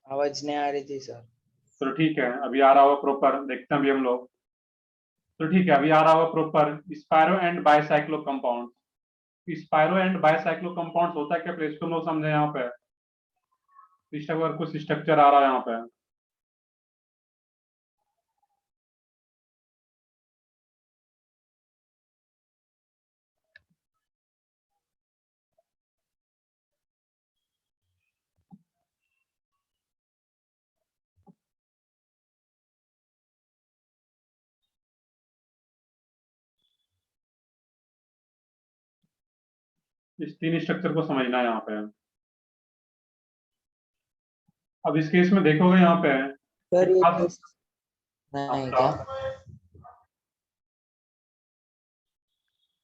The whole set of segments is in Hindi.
आवाज नहीं आ रही थी सर। तो ठीक है, अभी आ रहा होगा प्रॉपर, देखते हैं अभी हम लोग। तो ठीक है, अभी आ रहा होगा proper. Spiro and bicyclo compound. Spiro and bicyclo compound होता है क्या, प्लीज तुम लोग समझे यहाँ पे। कुछ स्ट्रक्चर आ रहा है यहाँ पे। इस तीन स्ट्रक्चर को समझना है यहाँ पे। अब इस केस में देखोगे यहाँ पे सर एक ये खास। केस नहीं क्या? आप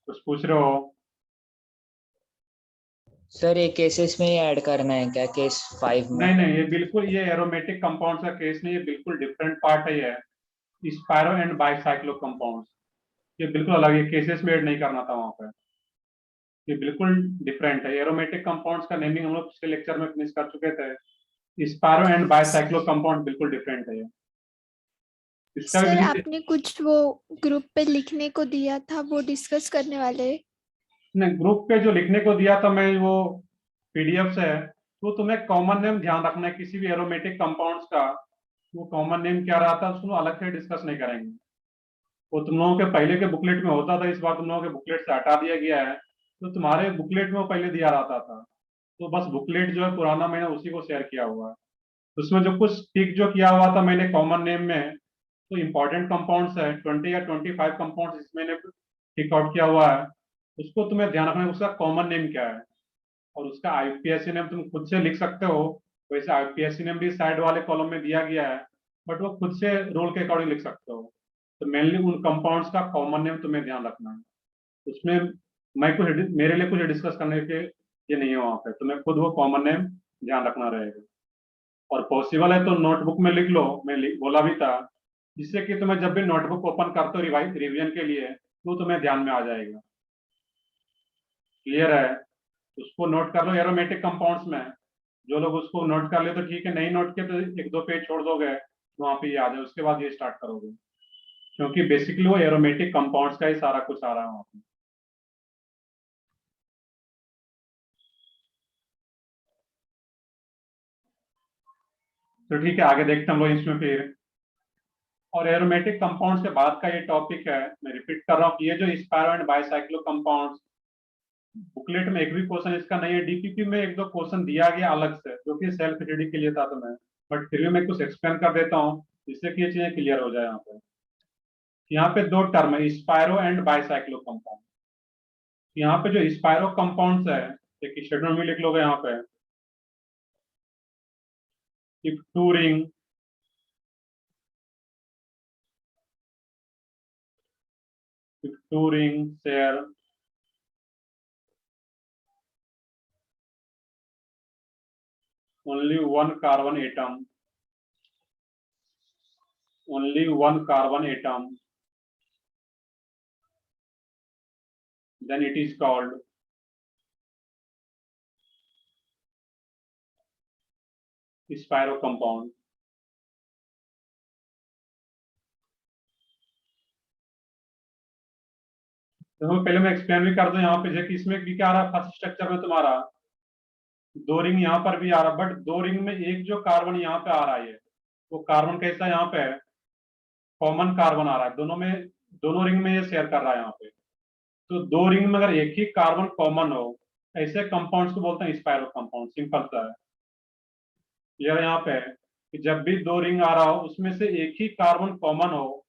कुछ पूछ रहे हो। सर ये केसेस में ही ऐड करना है क्या, केस 5 में? नहीं नहीं, ये बिल्कुल ये एरोमेटिक कंपाउंड का केस नहीं, ये बिल्कुल डिफरेंट पार्ट है ये। स्पायरो एंड बायसाइक्लो कंपाउंड, ये बिल्कुल अलग, ये केसेस में ऐड नहीं करना था वहां पे। ये बिल्कुल डिफरेंट है। एरोमेटिक कंपाउंड्स का नेमिंग हम लोग पिछले लेक्चर में फिनिश कर चुके थे। स्पायरो एंड बायसाइक्लो कंपाउंड बिल्कुल डिफरेंट है ये। इसका भी सर विजिट। आपने कुछ वो ग्रुप पे लिखने को दिया था, वो डिस्कस करने वाले हैं। ने ग्रुप पे जो लिखने को दिया था मैं, वो पीडीएफ से है। तो तुम्हें कॉमन नेम ध्यान रखना है किसी भी एरोमेटिक कंपाउंड्स का। वो कॉमन नेम क्या रहा था उसको अलग से डिस्कस नहीं करेंगे। वो तुम लोगों के पहले के बुकलेट में होता था, इस बार तुम लोगों के बुकलेट से हटा दिया गया है। तो तुम्हारे बुकलेट में वो पहले दिया रहता था। तो बस बुकलेट जो है पुराना, मैंने उसी को शेयर किया हुआ है। उसमें जो कुछ टिक जो किया हुआ था मैंने कॉमन नेम में, तो इंपॉर्टेंट कंपाउंड्स है 20 या 25 कंपाउंड्स इसमें टिक आउट किया हुआ है। उसको तुम्हें ध्यान रखना है उसका कॉमन नेम क्या है। और उसका आईपीएससी नेम तुम खुद से लिख सकते हो। वैसे आईपीएससी नेम भी साइड वाले कॉलम में दिया गया है, बट वो खुद से रोल के अकॉर्डिंग लिख सकते हो। तो मेनली उन कंपाउंड्स का कॉमन नेम तुम्हें ध्यान रखना है। उसमें मैं कुछ मेरे लिए कुछ डिस्कस करने के ये नहीं है वहां पे, तुम्हें खुद वो कॉमन नेम ध्यान रखना रहेगा। और पॉसिबल है तो नोटबुक में लिख लो, मैं बोला भी था, जिससे कि तुम्हें जब भी नोटबुक ओपन करते हो रिवाइज रिवीजन के लिए तो तुम्हें ध्यान में आ जाएगा। क्लियर है। उसको नोट कर लो एरोमेटिक कंपाउंड्स में। जो लोग उसको नोट कर ले तो ठीक है, नहीं नोट किया तो एक दो पेज छोड़ दोगे तो वहां पे ये आ जाए, उसके बाद ये स्टार्ट करोगे। क्योंकि बेसिकली वो एरोमेटिक कंपाउंड्स का ही सारा कुछ आ रहा है वहां पे। तो ठीक है, आगे देखते हैं हम लोग इसमें फिर। और एरोमेटिक कंपाउंड्स के बाद का ये टॉपिक है, मैं रिपीट कर रहा हूँ कि ये जो spiro and bicyclo compounds, booklet में एक भी क्वेश्चन इसका नहीं है। डीपीपी में एक दो क्वेश्चन दिया गया अलग से जो कि सेल्फ स्टडी के लिए था, तो मैं बट फिर भी मैं कुछ एक्सप्लेन कर देता हूँ जिससे कि ये चीजें क्लियर हो जाए यहाँ पे। यहाँ पे दो टर्म है, स्पायरो एंड बायसाइक्लो कंपाउंड। यहाँ पे जो स्पायरो कंपाउंड्स है, एक स्टेटमेंट में लिख लोगे यहाँ पे, if two ring if two rings share only one carbon atom, only one carbon atom, then it is called spiro compound. तो पहले मैं एक्सप्लेन भी कर दूं यहाँ पे, जैसे इसमें भी क्या आ रहा है, फर्स्ट स्ट्रक्चर में तुम्हारा दो रिंग यहाँ पर भी आ रहा है, बट दो रिंग में एक जो कार्बन यहाँ पे आ रहा है वो कार्बन कैसा यहाँ पे है, कॉमन कार्बन आ रहा है दोनों में। दोनों रिंग में ये शेयर कर रहा है यहाँ पे। तो दो रिंग में अगर एक ही कार्बन कॉमन हो, ऐसे कंपाउंड्स को बोलते हैं स्पायरो कंपाउंड। सिंपल सा है। क्लियर यहाँ पे है कि जब भी दो रिंग आ रहा हो उसमें से एक ही कार्बन कॉमन हो,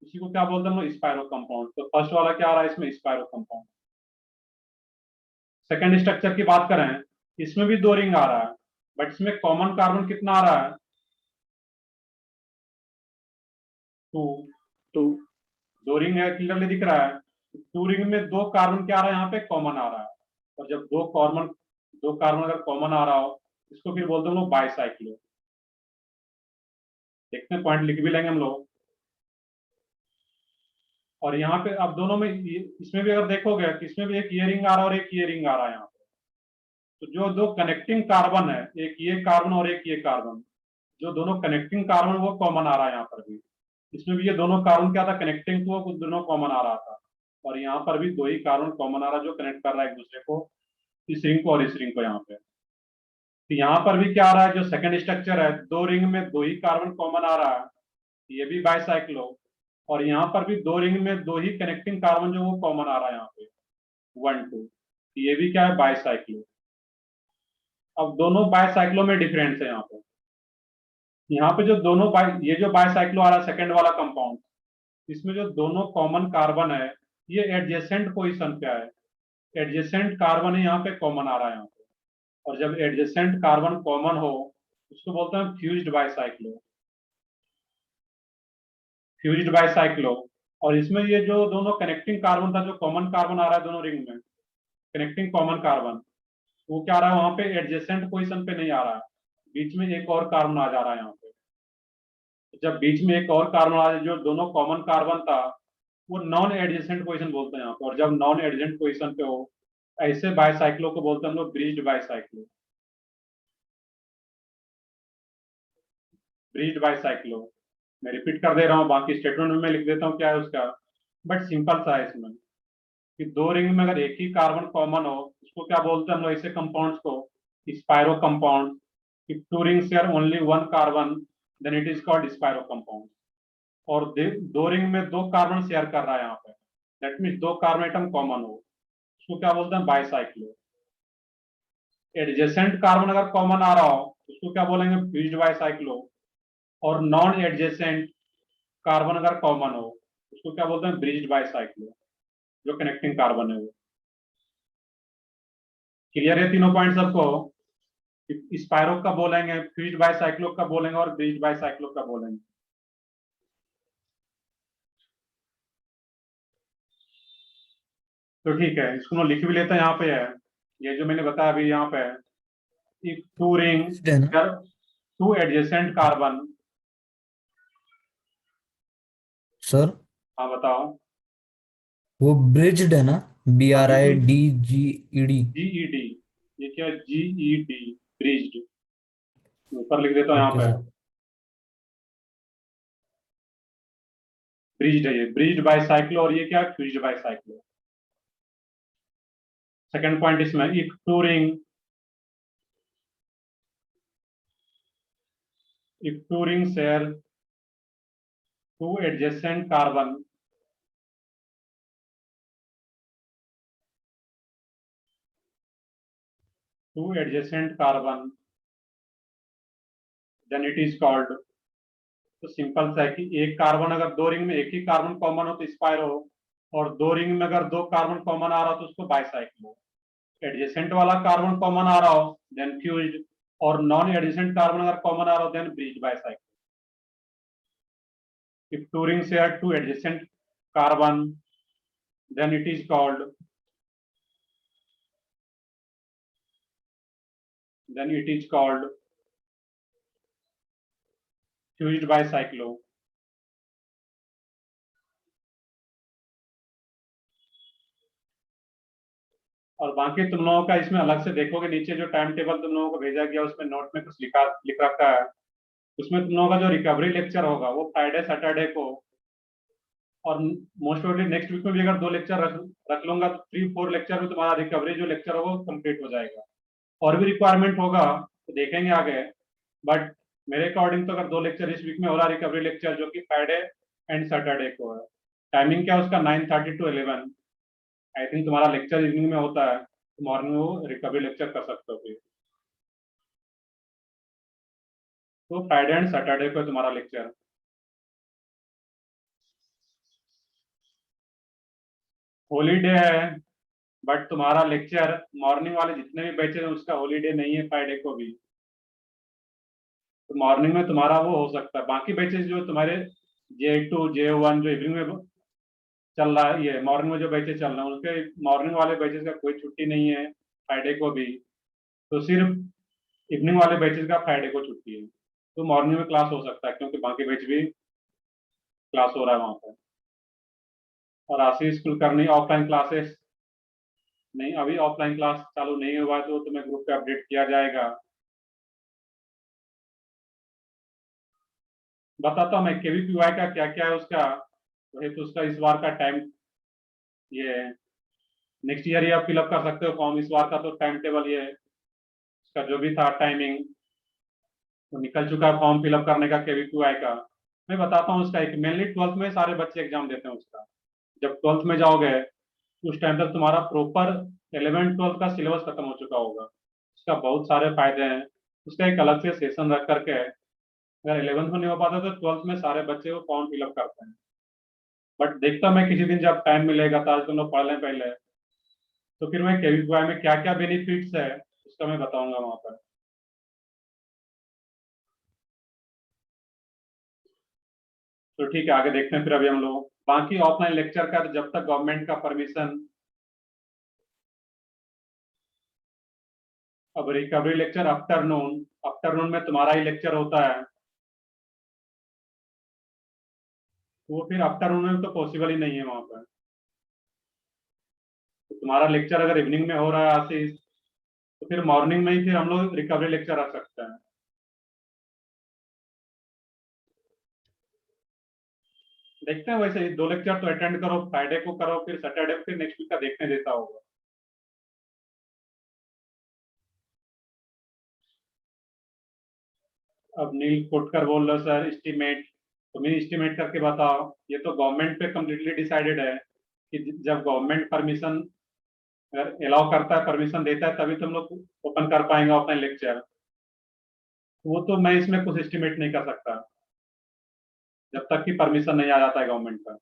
उसी को क्या बोलते हैं हम लोग, स्पायरो कंपाउंड। तो फर्स्ट वाला क्या आ रहा है इसमें, स्पायरो कंपाउंड। सेकेंड स्ट्रक्चर की बात करें, इसमें भी दो रिंग आ रहा है, बट इसमें कॉमन कार्बन कितना आ रहा है, टू। टू। दो रिंग है, क्लियरली दिख रहा है। टू रिंग में दो कार्बन क्या आ रहा है यहाँ पे, कॉमन आ रहा है। और जब दो कार्बन अगर कॉमन आ रहा हो, इसको फिर बोलते हैं हम लोग बाईसाइक्लो। देखते हैं, पॉइंट लिख भी लेंगे हम लोग। और यहाँ पे अब दोनों में इसमें भी अगर देखोगे तो इसमें भी एक ये रिंग आ रहा है और एक ये रिंग आ रहा है यहाँ पे। तो जो दो कनेक्टिंग कार्बन है, एक ये कार्बन और एक ये कार्बन, जो दोनों कनेक्टिंग कार्बन वो कॉमन आ रहा है यहाँ पर भी। इसमें भी ये दोनों कार्बन क्या था, कनेक्टिंग, तो वो दोनों कॉमन आ रहा था, और यहाँ पर भी दो ही कार्बन कॉमन आ रहा है जो कनेक्ट कर रहा है एक दूसरे को, इस रिंग को और इस रिंग को यहाँ पे। तो यहाँ पर भी क्या आ रहा है, जो सेकंड स्ट्रक्चर है, दो रिंग में दो ही कार्बन कॉमन आ रहा है, ये भी बाइसाइक्लो, और यहाँ पर भी दो रिंग में दो ही कनेक्टिंग कार्बन जो वो कॉमन आ रहा है यहाँ पे, 1 2, ये भी क्या है, बाइसाइक्लो। अब दोनों बाइसाइक्लो में डिफरेंस है यहाँ पे। यहाँ पे जो दोनों ये जो बाइसाइक्लो आ रहा है सेकंड वाला कंपाउंड, इसमें जो दोनों कॉमन कार्बन है ये एडजेसेंट पोजीशन पे है, एडजेसेंट कार्बन है यहाँ पे कॉमन आ रहा है यहाँ पे, और जब एडजेसेंट कार्बन कॉमन हो उसको बोलते हैं फ्यूज्ड बाइसाइक्लो, फ्यूज्ड बाइसाइक्लो। और इसमें ये जो दोनों कनेक्टिंग कार्बन था, जो कॉमन कार्बन आ रहा है दोनों रिंग में, कनेक्टिंग कॉमन कार्बन, वो क्या आ रहा है वहां पे एडजेसेंट पोजीशन पे नहीं आ रहा है, बीच में एक और कार्बन आ जा रहा है यहाँ पे। जब बीच में एक और कार्बन आ जाए, जो दोनों कॉमन कार्बन था, वो नॉन एडजेसेंट पोजीशन बोलते हैं यहाँ पे, और जब नॉन एडजेसेंट पोजीशन पे हो ऐसे बाइसाइक्लो को बोलते हैं हम लोग ब्रिज्ड बाइसाइक्लो, ब्रिज्ड बाइसाइक्लो। मैं रिपीट कर दे रहा हूँ, बाकी स्टेटमेंट में मैं लिख देता हूँ क्या है उसका, बट सिंपल सा है इसमें कि दो रिंग में अगर एक ही कार्बन कॉमन हो उसको क्या बोलते हैं हम लोग ऐसे कंपाउंड्स को, spiro compound. If two ring share only one carbon then it is called spiro compound. और दो रिंग में दो कार्बन शेयर कर रहा है यहाँ पे, दैट मीन्स दो कार्बन एटम कॉमन हो, उसको क्या बोलते हैं, बाइसाइक्लो। एडजेसेंट कार्बन अगर कॉमन आ रहा हो उसको क्या बोलेंगे, फ्यूज्ड बाइसाइक्लो। और नॉन एडजेसेंट कार्बन अगर कॉमन हो उसको क्या बोलते हैं, ब्रिज्ड बाइसाइक्लो, जो कनेक्टिंग कार्बन है वो। क्लियर है तीनों पॉइंट सबको? स्पाइरो कब बोलेंगे, फ्यूज्ड बाइसाइक्लो कब बोलेंगे, और ब्रिज्ड बाइसाइक्लो कब बोलेंगे? तो ठीक है, इसको मैं लिख भी लेता हैं, यहाँ पे है ये जो मैंने बताया अभी यहाँ पे है, if two ring है ना there two adjacent carbon। Sir? हाँ बताओ। वो ब्रिज्ड है ना, हाँ BRIDGED? GED, ये क्या, GED, ब्रिज्ड। ऊपर लिख देता हूँ यहाँ ओके पे, सर। ब्रिज्ड है ये, ब्रिज्ड बाइसाइक्लो, और ये क्या है, फ्यूज्ड बाइसाइक्लो। सेकंड पॉइंट इसमें, if two ring share two adjacent carbon then it is called। तो सिंपल सा है कि एक कार्बन अगर दो रिंग में एक ही कार्बन कॉमन हो तो स्पाइरो, और दो रिंग में अगर दो कार्बन कॉमन आ रहा हो तो उसको बाइसाइक्लो। एडजेसेंट वाला कार्बन कॉमन आ रहा हो देन फ्यूज्ड, और नॉन एडजेसेंट कार्बन अगर कॉमन आ रहा हो then bridged bicyclo. if two rings share two adjacent carbon then it is called fused bicyclo। और बाकी तुम लोगों का इसमें अलग से देखोगे, नीचे जो टाइम टेबल तुम लोगों को भेजा गया उसमें नोट में कुछ लिख रखा है, उसमें तुम लोगों का जो रिकवरी लेक्चर होगा वो फ्राइडे सैटरडे को, और मोस्ट प्रोबेबली नेक्स्ट वीक में भी अगर दो लेक्चर रख लूंगा तो 3-4 लेक्चर में तुम्हारा रिकवरी जो लेक्चर होगा वो कंप्लीट हो जाएगा। और भी रिक्वायरमेंट होगा तो देखेंगे आगे, बट मेरे अकॉर्डिंग तो अगर दो लेक्चर इस वीक में हो रहा है, रिकवरी लेक्चर जो कि फ्राइडे एंड सैटरडे को है, टाइमिंग क्या है उसका 9:30 to 11। आई थिंक तुम्हारा लेक्चर इवनिंग में होता है, तो मॉर्निंग में वो रिकवरी लेक्चर कर सकते हो फिर। तो फ्राइडे एंड सैटरडे को है तुम्हारा लेक्चर। हॉलीडे है, बट तुम्हारा लेक्चर मॉर्निंग वाले जितने भी बैचेज हैं उसका हॉलीडे नहीं है फ्राइडे को भी, तो मॉर्निंग में तुम्हारा वो हो सकता है। बाकी बैचेज जो तुम्हारे J2 J1 जो इवनिंग में चल रहा है, ये मॉर्निंग में जो बैचेज चल रहे हैं उसके मॉर्निंग वाले बैचेज का कोई छुट्टी नहीं है फ्राइडे को भी, तो सिर्फ इवनिंग वाले बैचेज का फ्राइडे को छुट्टी है। तो मॉर्निंग में क्लास हो सकता है क्योंकि बाकी बैच भी क्लास हो रहा है वहां पर। और आशीष कुलकर्णी ऑफलाइन क्लासेस नहीं, अभी ऑफलाइन क्लास चालू नहीं हुआ है तो तुम्हें ग्रुप पे अपडेट किया जाएगा। बताता हूँ मैं केवीपीवाई का क्या क्या है उसका। वही तो उसका इस बार का टाइम ये नेक्स्ट ईयर ही आप फिलअप कर सकते हो फॉर्म। इस बार का तो टाइम टेबल ये उसका जो भी था टाइमिंग तो निकल चुका है फॉर्म फिलअप करने का केवीपीवाई का। मैं बताता हूँ उसका एक मेनली 12th में सारे बच्चे एग्जाम देते हैं उसका। जब 12th में जाओगे उस टाइम तक तुम्हारा प्रॉपर 11th 12th का सिलेबस खत्म हो चुका होगा। उसका बहुत सारे फायदे हैं। उसका एक अलग से सेशन रख करके अगर 11th में नहीं हो पाता तो 12th में सारे बच्चे वो फॉर्म फिलअप करते हैं। बट देखता मैं किसी दिन जब टाइम मिलेगा तो आज तुम लोग पढ़ लें पहले, तो फिर मैं केवीपीवाई में क्या क्या बेनिफिट्स है उसका मैं बताऊंगा वहां पर। तो ठीक है, आगे देखते हैं फिर अभी हम लोग बाकी ऑफलाइन लेक्चर का। तो जब तक गवर्नमेंट का परमिशन, अब रिकवरी लेक्चर आफ्टरनून, आफ्टरनून में तुम्हारा ही लेक्चर होता है, वो फिर आफ्टरनून में तो पॉसिबल ही नहीं है वहां पर। तो तुम्हारा लेक्चर अगर इवनिंग में हो रहा है आशीष, तो फिर मॉर्निंग में ही फिर हम लोग रिकवरी लेक्चर रख सकते हैं। देखते हैं, वैसे ही 2 लेक्चर तो अटेंड करो, फ्राइडे को करो, फिर सैटरडे फिर नेक्स्ट वीक का देखने देता होगा। अब नील कोटकर बोल रहे सर एस्टिमेट, तुम्हें एस्टिमेट करके बताओ। ये तो गवर्नमेंट पे कम्प्लीटली डिसाइडेड है कि जब गवर्नमेंट परमिशन अगर अलाउ करता है, परमिशन देता है, तभी तुम लोग ओपन कर पाएंगे ऑफलाइन लेक्चर। वो तो मैं इसमें कुछ एस्टिमेट नहीं कर सकता जब तक कि परमिशन नहीं आ जाता है गवर्नमेंट का। तो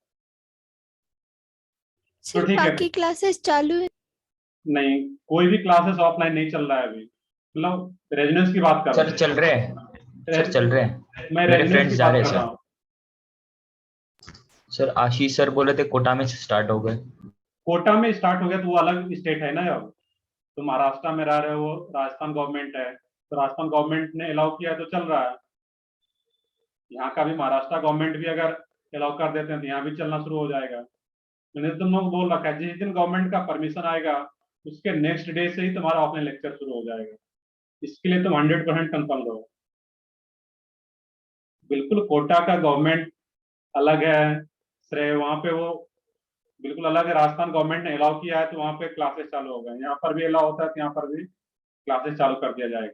सर ठीक है, बाकी क्लासेस चालू है? नहीं कोई भी क्लासेस ऑफलाइन नहीं चल रहा है अभी, मतलब रेजिडेंस की बात कर रहा सर चल रहे हैं, सर चल रहे हैं। मैं मेरे रेजिडेंस फ्रेंड्स की जा बात रहे कर हैं रहा सर। हूँ। सर आशीष सर बोले थे कोटा में स्टार्ट हो गए। कोटा में स्टार्ट हो गया तो वो अलग स्टेट है ना। अब तो महाराष्ट्र में रह रहे हो, राजस्थान गवर्नमेंट है, तो राजस्थान गवर्नमेंट ने अलाउ किया है तो चल रहा है। यहाँ का भी महाराष्ट्र गवर्नमेंट भी अगर अलाउ कर देते हैं तो यहाँ भी चलना शुरू हो जाएगा। मैंने तुम लोग बोल रखा है जिस दिन गवर्नमेंट का परमिशन आएगा उसके नेक्स्ट डे से ही तुम्हारा ऑफलाइन लेक्चर शुरू हो जाएगा। इसके लिए तुम 100% कंफर्म रहो। बिल्कुल कोटा का गवर्नमेंट अलग है, श्रेय वहाँ पे वो बिल्कुल अलग है। राजस्थान गवर्नमेंट ने अलाउ किया है तो वहाँ पे क्लासेस चालू हो गए। यहाँ पर भी अलाउ होता है तो यहाँ पर भी क्लासेस चालू कर दिया जाएगा।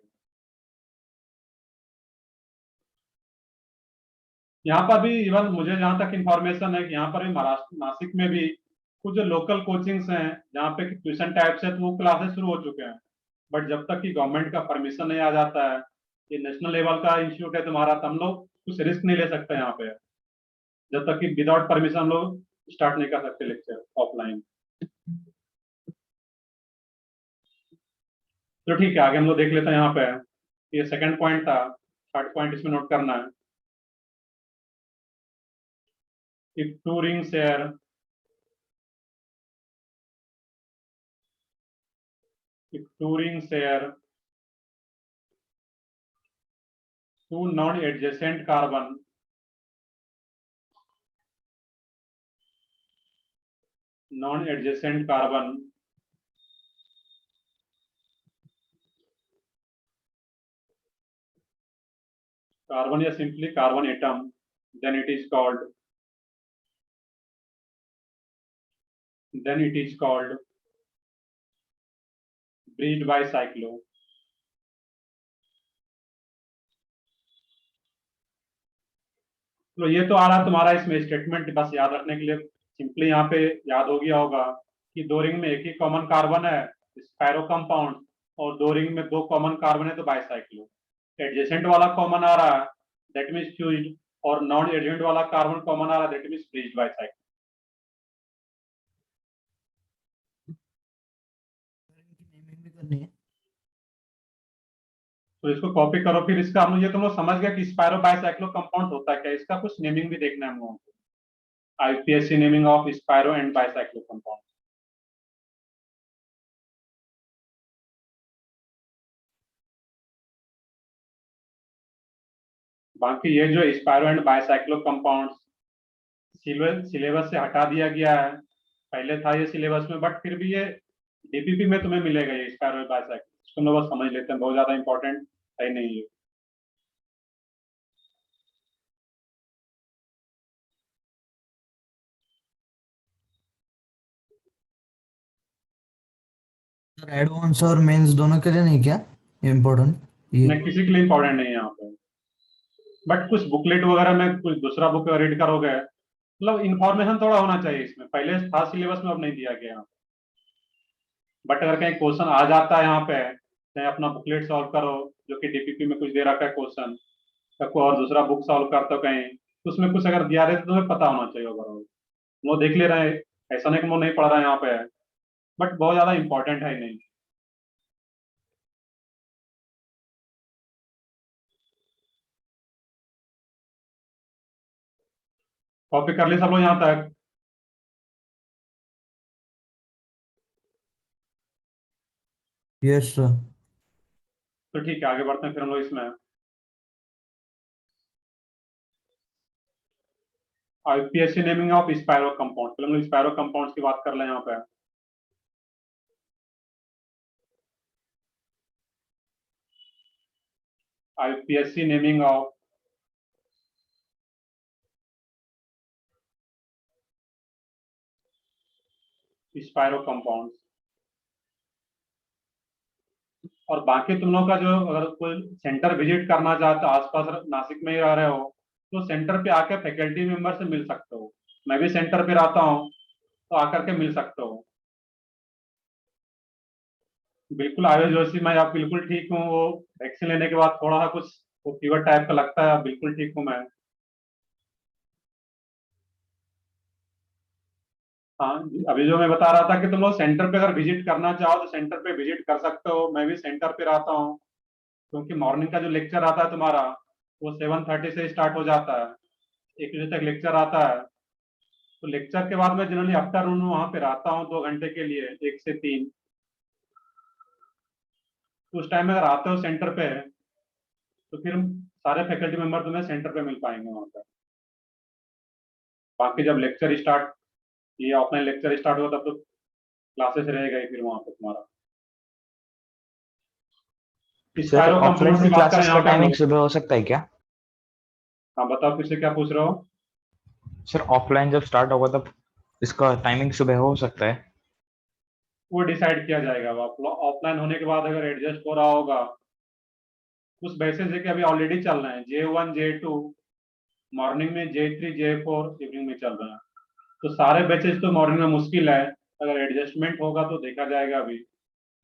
यहाँ पर भी इवन मुझे जहाँ तक इंफॉर्मेशन है कि यहाँ पर भी महाराष्ट्र नासिक में भी कुछ जो लोकल कोचिंग्स हैं जहाँ पे ट्यूशन टाइप से, तो वो क्लासेस शुरू हो चुके हैं। बट जब तक कि गवर्नमेंट का परमिशन नहीं आ जाता है, ये नेशनल लेवल का इंस्टीट्यूट है तुम्हारा, तो हम लोग कुछ रिस्क नहीं ले सकते यहाँ पे। जब तक कि विदाउट परमिशन हम लोग स्टार्ट नहीं कर सकते लेक्चर ऑफलाइन। तो ठीक है, आगे हम लोग देख लेते हैं। यहाँ पे ये सेकंड पॉइंट था, थर्ड पॉइंट इसमें नोट करना है। if two rings share if two rings share two non-adjacent carbon non-adjacent carbon carbon या simply carbon atom, then it is called bridged by cyclo। तो ये तो आ रहा तुम्हारा इसमें स्टेटमेंट, बस याद रखने के लिए सिंपली यहाँ पे याद हो गया होगा कि दो रिंग में एक ही कॉमन कार्बन है स्पायरो कंपाउंड, और दो रिंग में दो कॉमन कार्बन है तो बाइसाइक्लो। एडजेसेंट वाला कॉमन आ रहा है दैट मींस फ्यूज्ड, और नॉन एडजेसेंट वाला कार्बन कॉमन आ रहा है that means bridged bicyclo. Naming भी करनी है। तो इसको कॉपी करो, फिर इसका हम ये तुम लोग समझ गया कि स्पायरो बाइसाइक्लो कंपाउंड होता है क्या। इसका कुछ नेमिंग भी देखना है हम लोगों को, IUPAC naming of spiro and bicyclo compound. बाकी ये जो spiro and bicyclo compounds syllabus से हटा दिया गया है, पहले था ये सिलेबस में, बट फिर भी ये डीपीपी में तुम्हें मिलेगा ये स्पायरो बाइसाइक्लो। इसको हम लोग बस समझ लेते हैं, बहुत ज्यादा इंपॉर्टेंट है नहीं ये। सर एडवांस और मेंस दोनों के लिए नहीं क्या इम्पोर्टेंट ये? नहीं, किसी के लिए इंपॉर्टेंट नहीं है यहाँ पे, बट कुछ बुकलेट वगैरह में कुछ दूसरा बुक रीड करोगे, मतलब इंफॉर्मेशन थोड़ा होना चाहिए इसमें, पहले था सिलेबस में, अब नहीं दिया गया। बट अगर कहीं क्वेश्चन आ जाता है यहाँ पे, चाहे अपना बुकलेट सॉल्व करो, जो कि डीपीपी में कुछ दे रखा है क्वेश्चन, या कोई और दूसरा बुक सॉल्व करते हो कहीं, तो उसमें कुछ अगर दिया रहे तो तुम्हें पता होना चाहिए ओवरऑल। वो देख ले रहे हैं, ऐसा नहीं कि वो नहीं पढ़ रहा है यहाँ पे, बट बहुत ज्यादा इंपॉर्टेंट है ही नहीं। कॉपी कर ली सब लोग यहाँ तक? Yes sir. तो ठीक है, आगे बढ़ते हैं फिर हम लोग इसमें। आईपीएससी नेमिंग ऑफ स्पायरो कंपाउंड, हम लोग स्पायरो कंपाउंड्स की बात कर लें यहाँ पे। IUPAC naming of spiro compounds. और बाकी तुम लोग का जो, अगर कोई सेंटर विजिट करना चाहते हो, आसपास नासिक में ही रह रहे हो, तो सेंटर पे आकर फैकल्टी मेंबर से मिल सकते हो। मैं भी सेंटर पे रहता हूँ, तो आकर के मिल सकते हो। बिल्कुल आयुष जोशी, मैं आप बिल्कुल ठीक हूँ। वो वैक्सीन लेने के बाद थोड़ा सा कुछ वो फीवर टाइप का लगता है, बिल्कुल ठीक हूँ मैं। हाँ जी, अभी जो मैं बता रहा था कि तुम लोग सेंटर पे अगर विजिट करना चाहो तो सेंटर पे विजिट कर सकते हो, मैं भी सेंटर पे रहता हूँ। क्योंकि मॉर्निंग का जो लेक्चर आता है तुम्हारा, वो 7:30 से स्टार्ट हो जाता है, 1 बजे तक लेक्चर आता है। तो लेक्चर के बाद मैं जनरली आफ्टरनून वहाँ पे रहता हूँ 2 घंटे के लिए, 1 से 3। तो उस टाइम में अगर आते हो सेंटर पे, तो फिर सारे फैकल्टी मेंबर तुम्हें सेंटर पे मिल पाएंगे वहाँ पर। बाकी जब लेक्चर स्टार्ट, ये ऑफलाइन लेक्चर स्टार्ट होगा, तब तो क्लासेस रहेगा ही फिर वहाँ पे तुम्हारा। सर स्पायरो कंपाउंड्स ऑफलाइन की बात करें क्लासेस यहाँ का पे हम टाइमिंग लोग। सुबह हो सकता है क्या? हाँ बताओ, किससे क्या पूछ रहे हो? सर ऑफलाइन जब स्टार्ट होगा तब इसका टाइमिंग सुबह हो सकता है? वो डिसाइड किया जाएगा। ऑफलाइन होने के बाद अगर एडजस्ट हो रहा होगा, कुछ बैचेस है कि अभी ऑलरेडी चल रहे हैं, J1 J2 मॉर्निंग में, J3 J4 इवनिंग में चल रहे हैं। तो सारे बैचेस तो मॉर्निंग में मुश्किल है, अगर एडजस्टमेंट होगा तो देखा जाएगा। अभी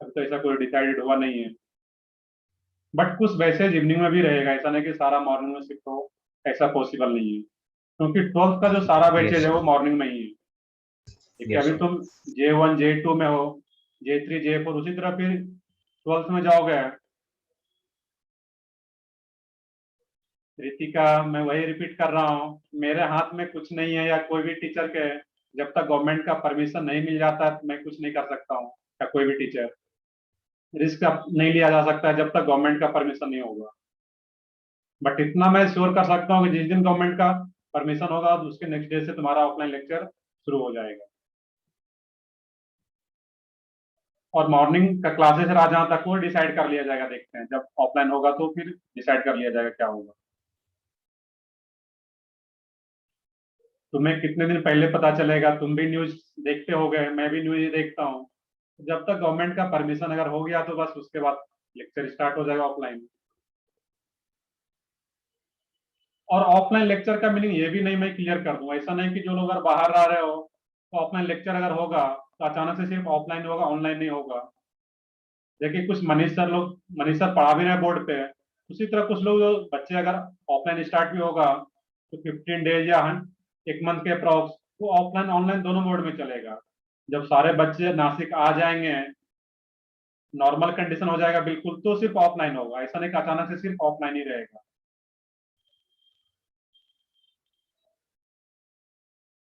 तो ऐसा कोई डिसाइडेड हुआ नहीं है, बट कुछ बैचेज इवनिंग में भी रहेगा, ऐसा नहीं कि सारा मॉर्निंग में शिफ्ट हो, ऐसा पॉसिबल नहीं है। क्योंकि 12th का जो सारा बैचेज यस है सर। वो मॉर्निंग में ही है। ठीक है, यस अभी सर। तुम J1 J2 में हो, J3 J4, उसी तरह फिर 12th में जाओगे। रितिका, मैं वही रिपीट कर रहा हूँ, मेरे हाथ में कुछ नहीं है, या कोई भी टीचर के, जब तक गवर्नमेंट का परमिशन नहीं मिल जाता है, मैं कुछ नहीं कर सकता हूँ। या कोई भी टीचर, रिस्क नहीं लिया जा सकता है जब तक गवर्नमेंट का परमिशन नहीं होगा। बट इतना मैं श्योर कर सकता हूँ कि जिस दिन गवर्नमेंट का परमिशन होगा, तो उसके नेक्स्ट डे से तुम्हारा ऑफलाइन लेक्चर शुरू हो जाएगा। और मॉर्निंग का क्लासेस रहा जहाँ तक, वो डिसाइड कर लिया जाएगा, देखते हैं जब ऑफलाइन होगा तो फिर डिसाइड कर लिया जाएगा क्या होगा। तुम्हें कितने दिन पहले पता चलेगा? तुम भी न्यूज देखते हो गए, मैं भी न्यूज देखता हूँ। जब तक गवर्नमेंट का परमिशन अगर हो गया, तो बस उसके बाद लेक्चर स्टार्ट हो जाएगा ऑफलाइन। और ऑफलाइन लेक्चर का मीनिंग ये भी नहीं मैं क्लियर कर दूं, ऐसा नहीं कि जो लोग अगर बाहर रह रहे हो तो ऑफलाइन लेक्चर अगर होगा तो अचानक से सिर्फ ऑफलाइन होगा, ऑनलाइन नहीं होगा। देखिए, कुछ मनीष सर पढ़ा भी रहे बोर्ड पे, उसी तरह कुछ लोग, जो बच्चे अगर ऑफलाइन स्टार्ट भी होगा तो 15 डेज या 1 मंथ के अप्रॉक्स वो ऑफलाइन ऑनलाइन दोनों मोड में चलेगा। जब सारे बच्चे नासिक आ जाएंगे, नॉर्मल कंडीशन हो जाएगा बिल्कुल, तो सिर्फ ऑफलाइन होगा, ऐसा नहीं कि अचानक से सिर्फ ऑफलाइन ही रहेगा।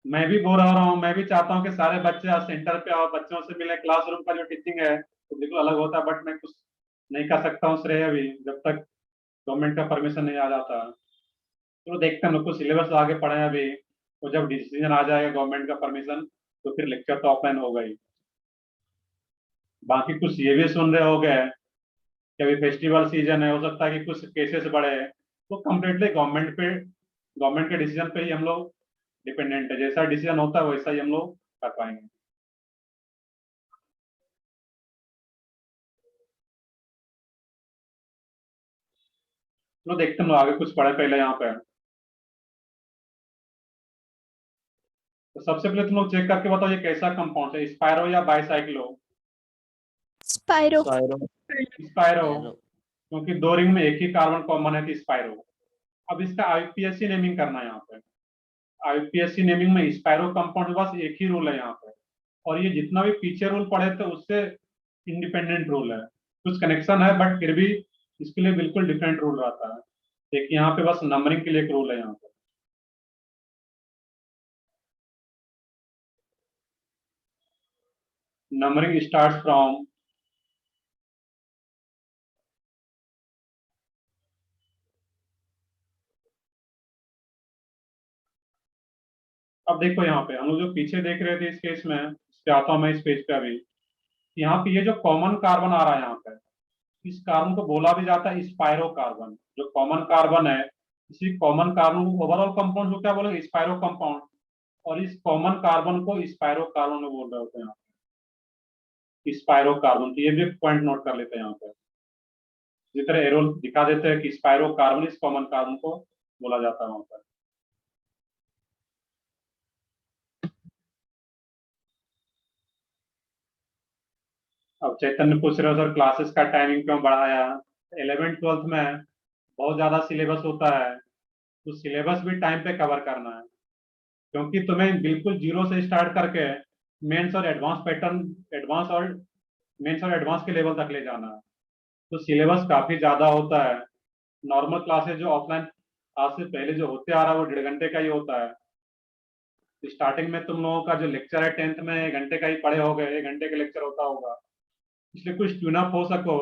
मैं भी बोर हो रहा हूँ, मैं भी चाहता हूँ कि सारे बच्चे आज सेंटर पे आओ, बच्चों से मिले। क्लासरूम का जो टीचिंग है तो बिल्कुल अलग होता है, बट मैं कुछ नहीं कर सकता हूँ श्रेय अभी, जब तक गवर्नमेंट का परमिशन नहीं आ जाता। तो देखते हैं, कुछ सिलेबस आगे पढ़े अभी, तो जब डिसीजन आ जाएगा गवर्नमेंट का परमिशन, तो फिर लेक्चर तो ऑफलाइन होगा ही। बाकी कुछ ये भी सुन रहे हो गए कि अभी फेस्टिवल सीजन है, हो सकता है कि कुछ केसेस बढ़े, तो कम्प्लीटली गवर्नमेंट के डिसीजन पे ही हम लोग डिपेंडेंट है। जैसा डिसीजन होता है वैसा ही हम लोग कर पाएंगे। चलो देखते हैं हम लोग आगे कुछ पढ़े पहले यहाँ पे। तो सबसे पहले तुम लोग चेक करके बताओ ये कैसा कंपाउंड है, स्पाइरो या बाइसाइक्लो? स्पाइरो। स्पाइरो। स्पाइरो, क्योंकि दो रिंग में एक ही कार्बन कॉमन है तो स्पाइरो। अब इसका आईपीएससी नेमिंग करना है यहाँ पे। आईपीएससी नेमिंग में स्पाइरो कंपाउंड के पास एक ही रूल है यहाँ पे, और ये जितना भी पीछे रूल पढ़े थे उससे इंडिपेंडेंट रूल है। कुछ कनेक्शन है बट फिर भी इसके लिए बिल्कुल डिफरेंट रूल रहता है। देखिए यहाँ पे बस नंबरिंग के लिए एक रूल है यहाँ पे। नंबरिंग स्टार्ट्स फ्रॉम अब देखो यहाँ पे हम लोग जो पीछे देख रहे थे इस केस में, इस पे आता हूँ मैं, इस पेज पे अभी। यहाँ पे ये जो कॉमन कार्बन आ रहा है यहाँ पे, इस कार्बन को बोला भी जाता है स्पाइरो कार्बन। जो कॉमन कार्बन है, इसी कॉमन कार्बन को ओवरऑल कंपाउंड को क्या बोलेंगे, स्पाइरो कंपाउंड। और इस कॉमन कार्बन को स्पाइरो कार्बन में बोल रहे होते हैं यहाँ पे, स्पाइरो कार्बन। तो ये भी पॉइंट नोट कर लेते हैं यहाँ पे, इसी तरह एरो दिखा देते हैं कि स्पाइरो कार्बन इस कॉमन कार्बन को बोला जाता है वहां पर। अब चैतन्य पूछ रहे हो सर क्लासेस का टाइमिंग क्यों बढ़ाया? 11th-12th में बहुत ज्यादा सिलेबस होता है, तो सिलेबस भी टाइम पे कवर करना है, क्योंकि तुम्हें बिल्कुल जीरो से स्टार्ट करके मेंस और एडवांस पैटर्न, एडवांस और मेंस और एडवांस के लेवल तक ले जाना है। तो सिलेबस काफी ज्यादा होता है। नॉर्मल क्लासेस जो ऑफलाइन आज से पहले जो होते आ रहा है वो 1.5 घंटे का ही होता है। स्टार्टिंग में तुम लोगों का जो लेक्चर है 10th में 1 घंटे का ही पढ़े हो गए, 1 घंटे का लेक्चर होता होगा, इसलिए कुछ ट्यून अप हो सको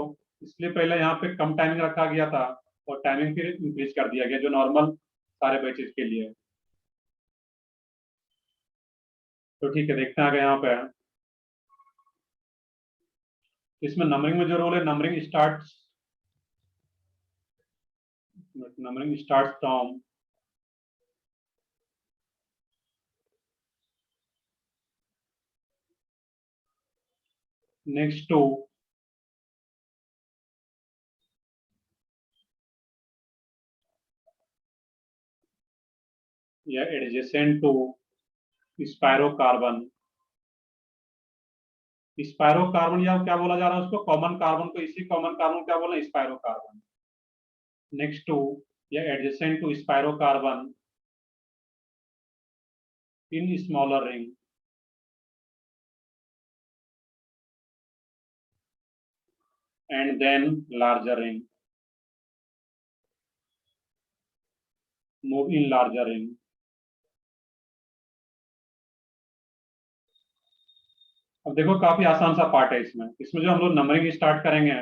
इसलिए पहले यहाँ पे कम टाइमिंग रखा गया था, और टाइमिंग फिर इंक्रीज कर दिया गया जो नॉर्मल सारे बैचेज के लिए। तो ठीक है, देखते हैं आगे यहाँ पे। इसमें नंबरिंग में जो रोल है, numbering start from next to या adjacent to spiro carbon. Spiro carbon या क्या बोला जा रहा है उसको, कॉमन कार्बन को, इसी कॉमन कार्बन क्या बोला, स्पाइरो कार्बन। नेक्स्ट टू या adjacent to spiro carbon in smaller ring and then larger ring, move in larger ring। अब देखो काफी आसान सा पार्ट है इसमें। इसमें जो हम लोग नंबरिंग स्टार्ट करेंगे,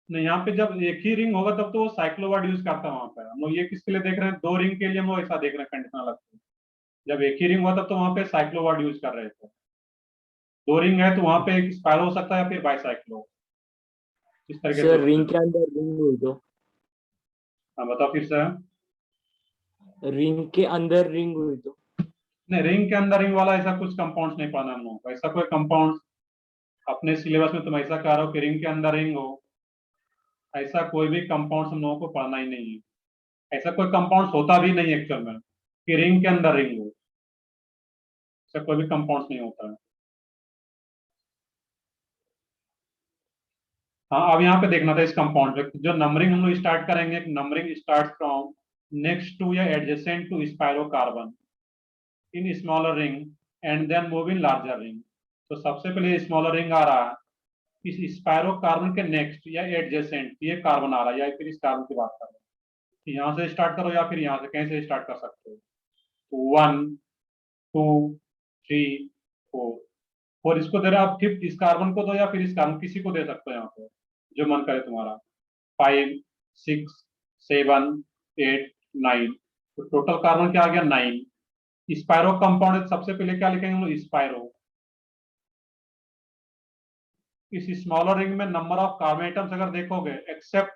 नहीं यहाँ पे जब एक ही रिंग होगा तब तो वो साइक्लोवर्ड यूज करता है। वहां पे हम लोग ये किसके लिए देख रहे हैं, 2 रिंग के लिए हम लोग ऐसा देख रहे हैं कंडीशनल अलग से। जब एक ही रिंग हुआ तब तो वहां पे साइक्लोवर्ड यूज कर रहे थे। 2 रिंग है तो वहां पे एक स्पाइरो हो सकता है या फिर बाइसाइक्लो, इस तरीके से। सर रिंग के अंदर रिंग हुई तो? हाँ बताओ फिर से। रिंग के अंदर रिंग हुई तो? नहीं, रिंग के अंदर रिंग वाला ऐसा कुछ कंपाउंड नहीं पढ़ना हम लोगों को। ऐसा कोई कंपाउंड अपने सिलेबस में तुम ऐसा कह रहे हो कि रिंग के अंदर रिंग हो, ऐसा कोई भी कंपाउंड हम लोगों को पढ़ना ही नहीं है। ऐसा कोई कंपाउंड होता भी नहीं एक्चुअल में कि रिंग के अंदर रिंग हो, ऐसा कोई भी कंपाउंड नहीं होता है। हाँ अब यहाँ पे देखना था इस कंपाउंड पे जो नंबरिंग हम लोग स्टार्ट करेंगे, numbering start from next to या adjacent to spiro carbon in smaller ring and then move in larger ring. तो सबसे पहले स्मॉलर रिंग आ रहा है, इस स्पाइरो कार्बन के नेक्स्ट या एडजेसेंट ये कार्बन आ रहा है, या फिर इस कार्बन की बात कर रहे हैं। यहाँ से स्टार्ट करो या फिर यहाँ से कहीं से स्टार्ट कर सकते हो। 1 2 3 4 और इसको दे रहे हो आप, फिफ्थ इस कार्बन को दो या फिर इस कार्बन, किसी को दे सकते हो यहाँ पे जो मन करे तुम्हारा। 5 6 7 8 9, तो टोटल कार्बन क्या आ गया, 9। स्पाइरो कंपाउंड सबसे पहले क्या लिखेंगे हम लोग, स्पाइरो। इस स्मॉलर रिंग में नंबर ऑफ कार्बन आइटम्स अगर देखोगे एक्सेप्ट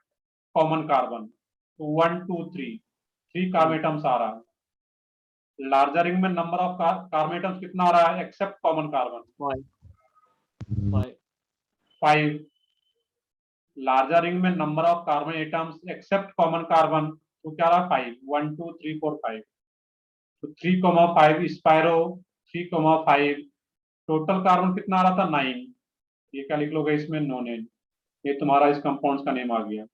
कॉमन कार्बन, तो 1 2 3 कार्बन आइटम्स आ रहा है। लार्जर रिंग में नंबर ऑफ कार्बन एटम्स कितना आ रहा है except common carbon? 5 5। Larger ring में number of carbon atoms except common carbon तो क्या रहा? 5। 1 2 3 4 5। तो 3,5 स्पायरो 3,5 टोटल कार्बन कितना आ रहा था? 9। ये क्या लिख लोगे इसमें? नोनेन। ये तुम्हारा इस कंपाउंड्स का नेम आ गया।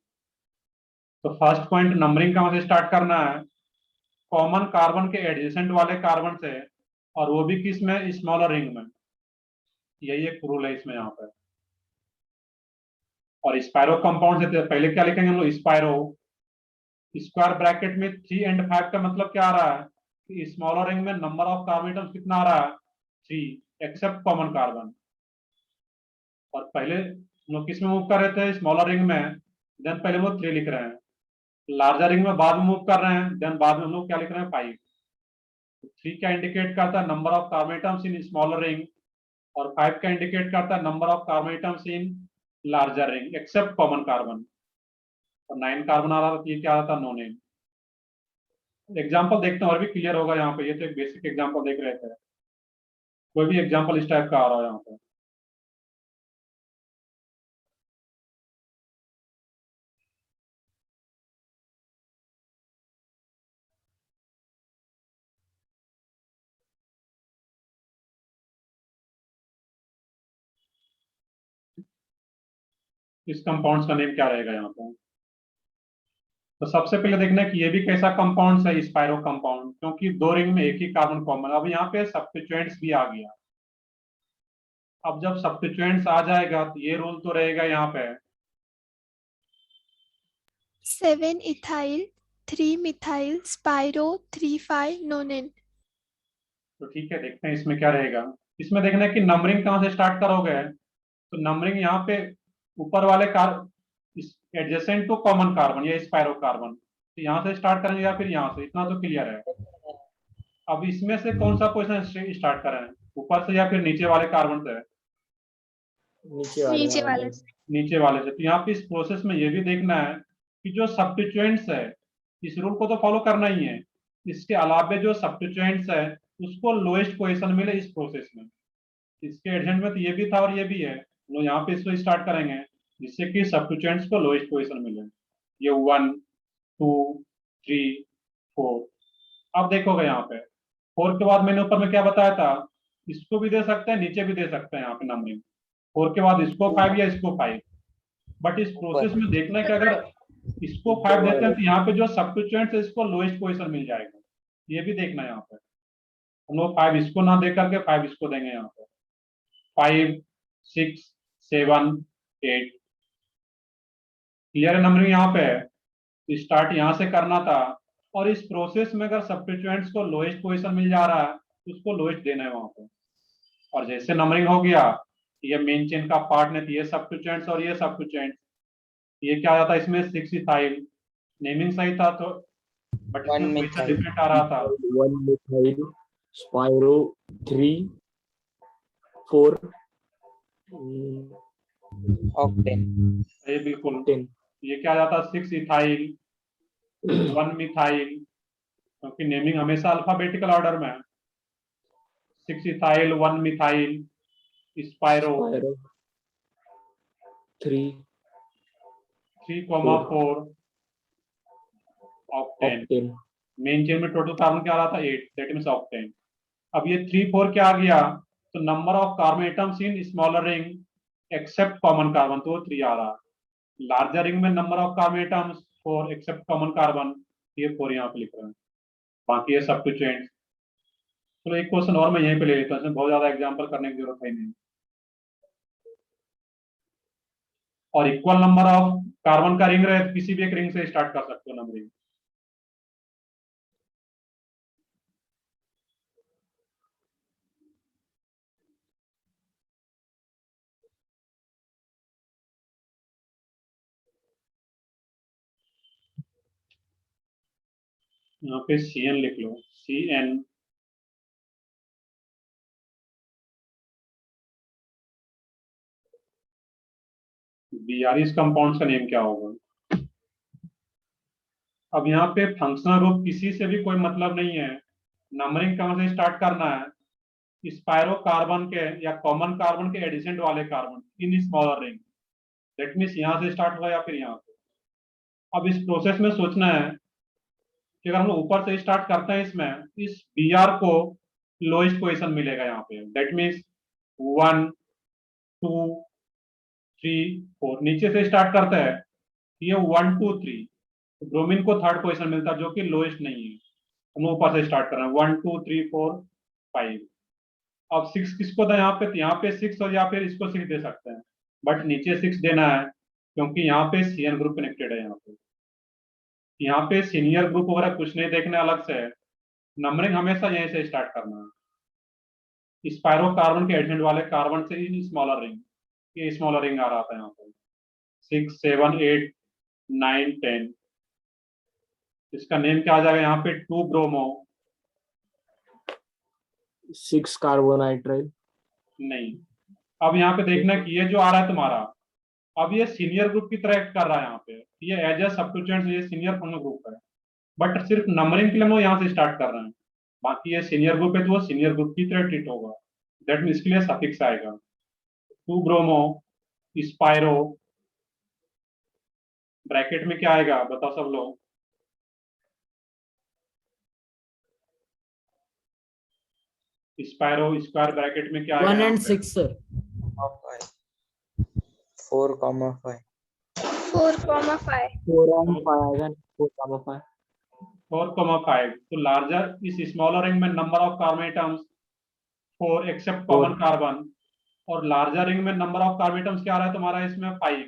तो फर्स्ट पॉइंट नंबरिंग कहां से स्टार्ट करना है? कॉमन कार्बन के एडजेसेंट वाले कार्बन से, और वो भी किस में? स्मॉलर रिंग में। यही एक रूल है इसमें यहाँ पर। और स्पायरो कंपाउंड से पहले क्या लिखेंगे हम लोग? स्पायरो स्क्वायर ब्रैकेट में 3 and 5 का मतलब क्या आ रहा है कि स्मॉलर रिंग में नंबर ऑफ कार्बन एटम्स कितना आ रहा है? 3 एक्सेप्ट कॉमन कार्बन। और पहले हम लोग किस में मूव कर रहे थे? स्मॉलर रिंग में। देन पहले वो 3 लिख रहे हैं। लार्जर रिंग में बाद में मूव कर रहे हैं, देन बाद में हम लोग क्या लिख रहे हैं? 5। 3 क्या इंडिकेट करता है? Number of carbon atoms in smaller ring. और 5 का इंडिकेट करता है number of carbon atoms in larger ring except common carbon. और 9 कार्बन आ रहा था, ये क्या आ रहा था? No name. एग्जाम्पल देखते हैं और भी क्लियर होगा यहाँ पे। ये तो एक बेसिक एग्जाम्पल देख रहे थे, कोई भी एग्जाम्पल इस टाइप का आ रहा है यहाँ पे। इस कंपाउंड्स का नेम क्या रहेगा यहाँ पे? तो सबसे पहले देखना है कि ये भी कैसा कंपाउंड है? स्पायरो कंपाउंड, क्योंकि 2 रिंग में एक ही कार्बन कॉमन। अब यहाँ पे सब्स्टिट्यूएंट्स भी आ गया। अब जब सब्स्टिट्यूएंट्स आ जाएगा तो ये रूल तो रहेगा यहाँ पे। 7 इथाइल 3 मिथाइल स्पाइरो 3 5 नोनेन। तो ठीक है, देखते हैं इसमें क्या रहेगा। इसमें देखना है कि नंबरिंग कहाँ से स्टार्ट करोगे। तो नंबरिंग यहाँ पे ऊपर वाले एडजेसेंट टू कॉमन कार्बन या स्पायरो कार्बन, तो यहाँ से स्टार्ट करेंगे या फिर यहाँ से? इतना तो क्लियर है। अब इसमें से कौन सा पोजीशन स्टार्ट करें, ऊपर से या फिर नीचे वाले कार्बन से? नीचे वाले से। नीचे वाले से। तो यहाँ पे इस प्रोसेस में ये भी देखना है कि जो सब्स्टिट्यूएंट्स है, इस रूल को तो फॉलो करना ही है, इसके अलावा जो सब्स्टिट्यूएंट्स है उसको लोएस्ट पोजीशन मिले इस प्रोसेस में। इसके एडजेंट में तो ये भी था और ये भी है, तो यहाँ पे इसको स्टार्ट करेंगे जिससे कि सब्स्टिट्यूएंट्स को लोएस्ट पोजीशन मिले। ये 1 2 3 4। अब देखोगे यहाँ पे 4 के बाद मैंने ऊपर में क्या बताया था? इसको भी दे सकते हैं, नीचे भी दे सकते हैं यहाँ पे नंबरिंग। 4 के बाद इसको 5 या इसको 5। बट इस प्रोसेस में देखना है कि अगर इसको 5 देते हैं तो यहाँ पे जो सब्स्टिट्यूएंट्स है इसको लोएस्ट पोजीशन मिल जाएगा। ये भी देखना है यहाँ पे। हम लोग 5 इसको ना दे करके 5 इसको देंगे यहाँ पे। 5 6 7 8। क्लियर है? नंबरिंग यहाँ पे है, स्टार्ट यहाँ से करना था। और इस प्रोसेस में अगर सब्स्टिट्यूएंट्स को लोएस्ट पोजीशन मिल जा रहा है तो उसको लोएस्ट देना है वहां पे। और जैसे नंबरिंग हो गया, ये मेन चेन का पार्ट नहीं, ये सब्स्टिट्यूएंट्स और ये सब्स्टिट्यूएंट्स, ये क्या आता है इसमें? 6 इथाइल। नेमिंग सही था तो, बट इसमें पोजीशन डिफरेंट आ रहा था। 1 मिथाइल स्पाइरो 3 4 ऑक्टेन। ये बिल्कुल। 10 ये क्या जाता है? 6 इथाइल 1 मिथाइल, क्योंकि नेमिंग हमेशा अल्फाबेटिकल ऑर्डर में है। 6 ethyl 1 methyl spiro 3, 4 octane. Main chain में टोटल कार्बन क्या आ रहा था? 8, दैट मींस ऑक्टेन। अब ये 3 4 क्या आ गया? तो number of carbon atoms in smaller ring except common carbon, तो 3 आ रहा। लार्जर रिंग में number of carbon atoms 4 except common carbon, ये 4 यहाँ पे लिख रहे हैं। बाकी ये सब्स्टिट्यूएंट्स। चलो एक क्वेश्चन और मैं यहीं पे ले लेता हूँ, इसमें बहुत ज्यादा एग्जांपल करने की जरूरत है नहीं। और इक्वल नंबर ऑफ कार्बन का रिंग रहे तो किसी भी एक रिंग से स्टार्ट कर सकते हो नंबरिंग। यहाँ पे CN लिख लो, CN। BR कंपाउंड्स का नेम क्या होगा? अब यहाँ पे फंक्शनल ग्रुप किसी से भी कोई मतलब नहीं है, नंबरिंग कहाँ से स्टार्ट करना है, स्पायरो कार्बन के या कॉमन कार्बन के एडिसेंट वाले carbon in smaller ring, that means यहाँ से स्टार्ट हुआ या फिर यहाँ से। अब इस प्रोसेस में सोचना है कि अगर हम लोग ऊपर से स्टार्ट करते हैं इसमें, इस बी आर को लोएस्ट पोजिशन मिलेगा यहाँ पे, दैट मीन्स 1 2 3 4, नीचे से स्टार्ट करते हैं ये 1 2 3, तो ब्रोमीन को थर्ड पोजीशन मिलता है जो कि लोएस्ट नहीं है, हम लोग ऊपर से स्टार्ट कर रहे हैं 1 2 3 4 5। अब 6 किसको दें यहाँ पे, तो यहाँ पे 6 और या फिर इसको 6 दे सकते हैं, बट नीचे 6 देना है क्योंकि यहाँ पे सीएन ग्रुप कनेक्टेड है। यहाँ पे सीनियर ग्रुप वगैरह कुछ नहीं देखना अलग से, नंबरिंग हमेशा यहीं से स्टार्ट करना है, स्पायरो कार्बन के एडजेंट वाले कार्बन से इन स्मॉलर रिंग, ये स्मॉलर रिंग आ रहा था यहाँ पे 6 7 8 9 10, इसका नेम क्या आ जाएगा यहाँ पे 2 ब्रोमो, 6 कार्बोनाइट्राइल। नहीं। अब यहाँ पे देखना कि ये जो आ रहा है तुम्हारा, अब ये सीनियर ग्रुप की तरह एक्ट कर रहा है यहाँ पे, ये एज ए सब्स्टिट्यूएंट ये सीनियर फंक्शनल ग्रुप है, बट सिर्फ नंबरिंग के लिए हम लोग यहाँ से स्टार्ट कर रहे हैं, बाकी ये सीनियर ग्रुप है तो वो सीनियर ग्रुप की तरह ट्रीट होगा, दैट मीन इसके लिए सफिक्स आएगा 2 ब्रोमो स्पायरो, ब्रैकेट में क्या आएगा बताओ सब लोग, स्पायरो स्क्वायर ब्रैकेट में क्या आएगा 1 यहाँ and पे? 6 sir। 4,5 4,5 4 and 5 आएगा, 4,5। 4,5, तो लार्जर इस स्मॉलर रिंग में number of carbon atoms 4 except common carbon, और लार्जर रिंग में नंबर ऑफ कार्बन एटम्स क्या आ रहा है तुम्हारा इसमें 5,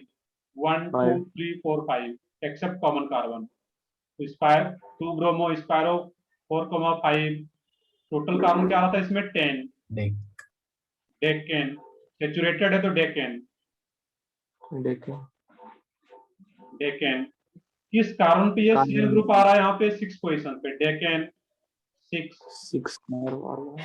1 2 3 4 5 एक्सेप्ट कॉमन कार्बन, तो स्पायर 2 ब्रोमो स्पायरो 4,5, टोटल कार्बन क्या आ रहा था इसमें 10, डेकेन, सेचुरेटेड है तो डेकेन, देखें डेकेन किस कार्बन पे ये सीएल ग्रुप आ रहा है यहाँ पे 6 पोजीशन पे, डेकेन 6। 6 कार्बन।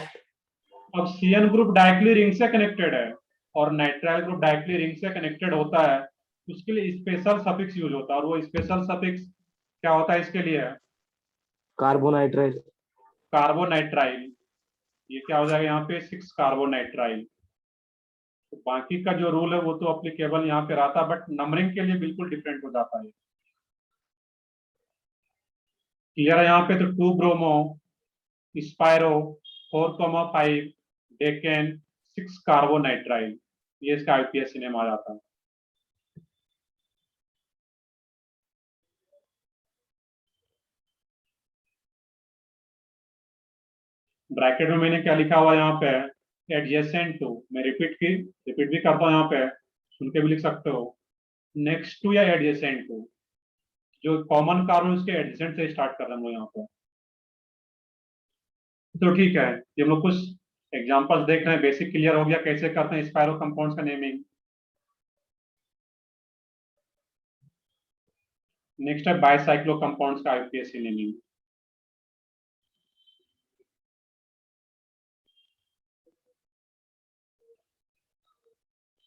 अब सीएन ग्रुप डायरेक्टली रिंग से कनेक्टेड है और नाइट्राइल ग्रुप डायरेक्टली रिंग से कनेक्टेड होता है, उसके लिए स्पेशल सफिक्स यूज होता है, और वो स्पेशल सफिक्स क्या होता है इसके लिए, कार्बोनाइट्राइल। कार्बोनाइट्राइल, ये क्या हो जाएगा यहाँ पे 6 कार्बोनाइट्राइल। तो बाकी का जो रूल है वो तो अप्लीकेबल यहाँ पे रहता है, बट नंबरिंग के लिए बिल्कुल डिफरेंट हो जाता है। क्लियर है यहाँ पे, तो 2 ब्रोमो स्पायरो 4,5 डेकेन 6 कार्बोनाइट्राइल, ये इसका आईपीएससी नेम आ जाता है। ब्रैकेट में मैंने क्या लिखा हुआ यहाँ पे, एडजेसेंट टू, मैं रिपीट भी करता हूँ यहाँ पे, सुन के भी लिख सकते हो, नेक्स्ट टू या एडजेसेंट टू, जो कॉमन कार्बन उसके एडजेसेंट से स्टार्ट कर रहे हैं हम लोग यहाँ पे। तो ठीक है, ये हम लोग कुछ एग्जांपल्स देख रहे हैं, बेसिक क्लियर हो गया कैसे करते हैं स्पायरो कंपाउंड्स का नेमिंग। नेक्स्ट है बाइसाइक्लो कंपाउंड्स का आईपीएससी नेमिंग।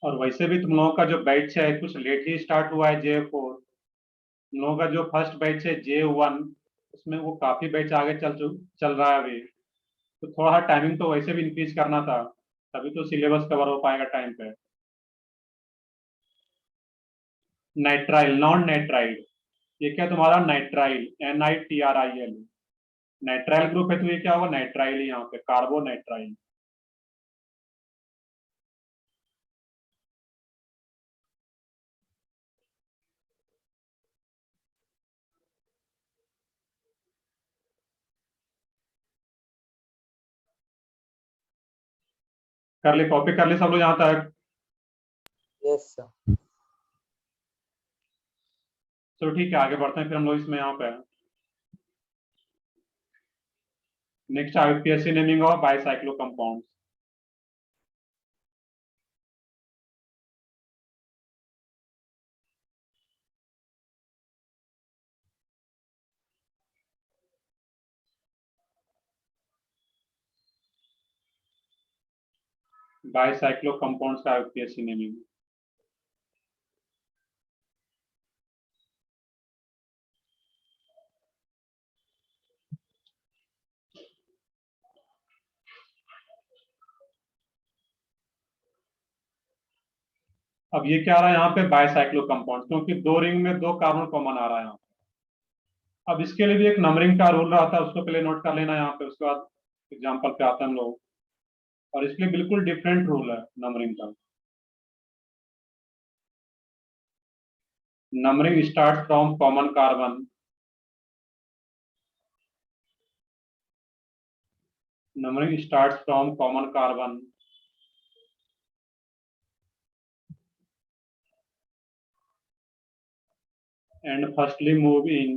और वैसे भी तुम लोगों का जो बैच है कुछ लेट ही स्टार्ट हुआ है J4, तुम लोगों का जो फर्स्ट बैच है J1, उसमें वो काफी बैच आगे चल रहा है अभी, तो थोड़ा टाइमिंग तो वैसे भी इंक्रीज करना था, तभी तो सिलेबस कवर हो पाएगा टाइम पे। नाइट्राइल नॉन नाइट्राइल, ये क्या तुम्हारा नाइट्राइल NITRIL, नाइट्राइल ग्रुप है तो ये क्या होगा नाइट्राइल, यहाँ पे कार्बोनाइट्राइल। कर ले, कॉपी कर ले सब लोग यहाँ तक। Yes, sir. चलो ठीक है, आगे बढ़ते हैं फिर हम लोग इसमें यहाँ पे। Next IPSC naming of bicyclo compound. Bicyclo compounds का आईपीएससी नेमिंग। अब ये क्या आ रहा है यहाँ पे, बाइसाइक्लो कंपाउंड, क्योंकि दो रिंग में दो कार्बन कॉमन आ रहा है यहाँ पे। अब इसके लिए भी एक नंबरिंग का रूल रहा था, उसको पहले नोट कर लेना यहाँ पे, उसके बाद एग्जाम्पल पे आते हैं हम लोग। और इसके लिए बिल्कुल डिफरेंट रूल है नंबरिंग का। Numbering start from common carbon, numbering starts from common carbon and firstly move in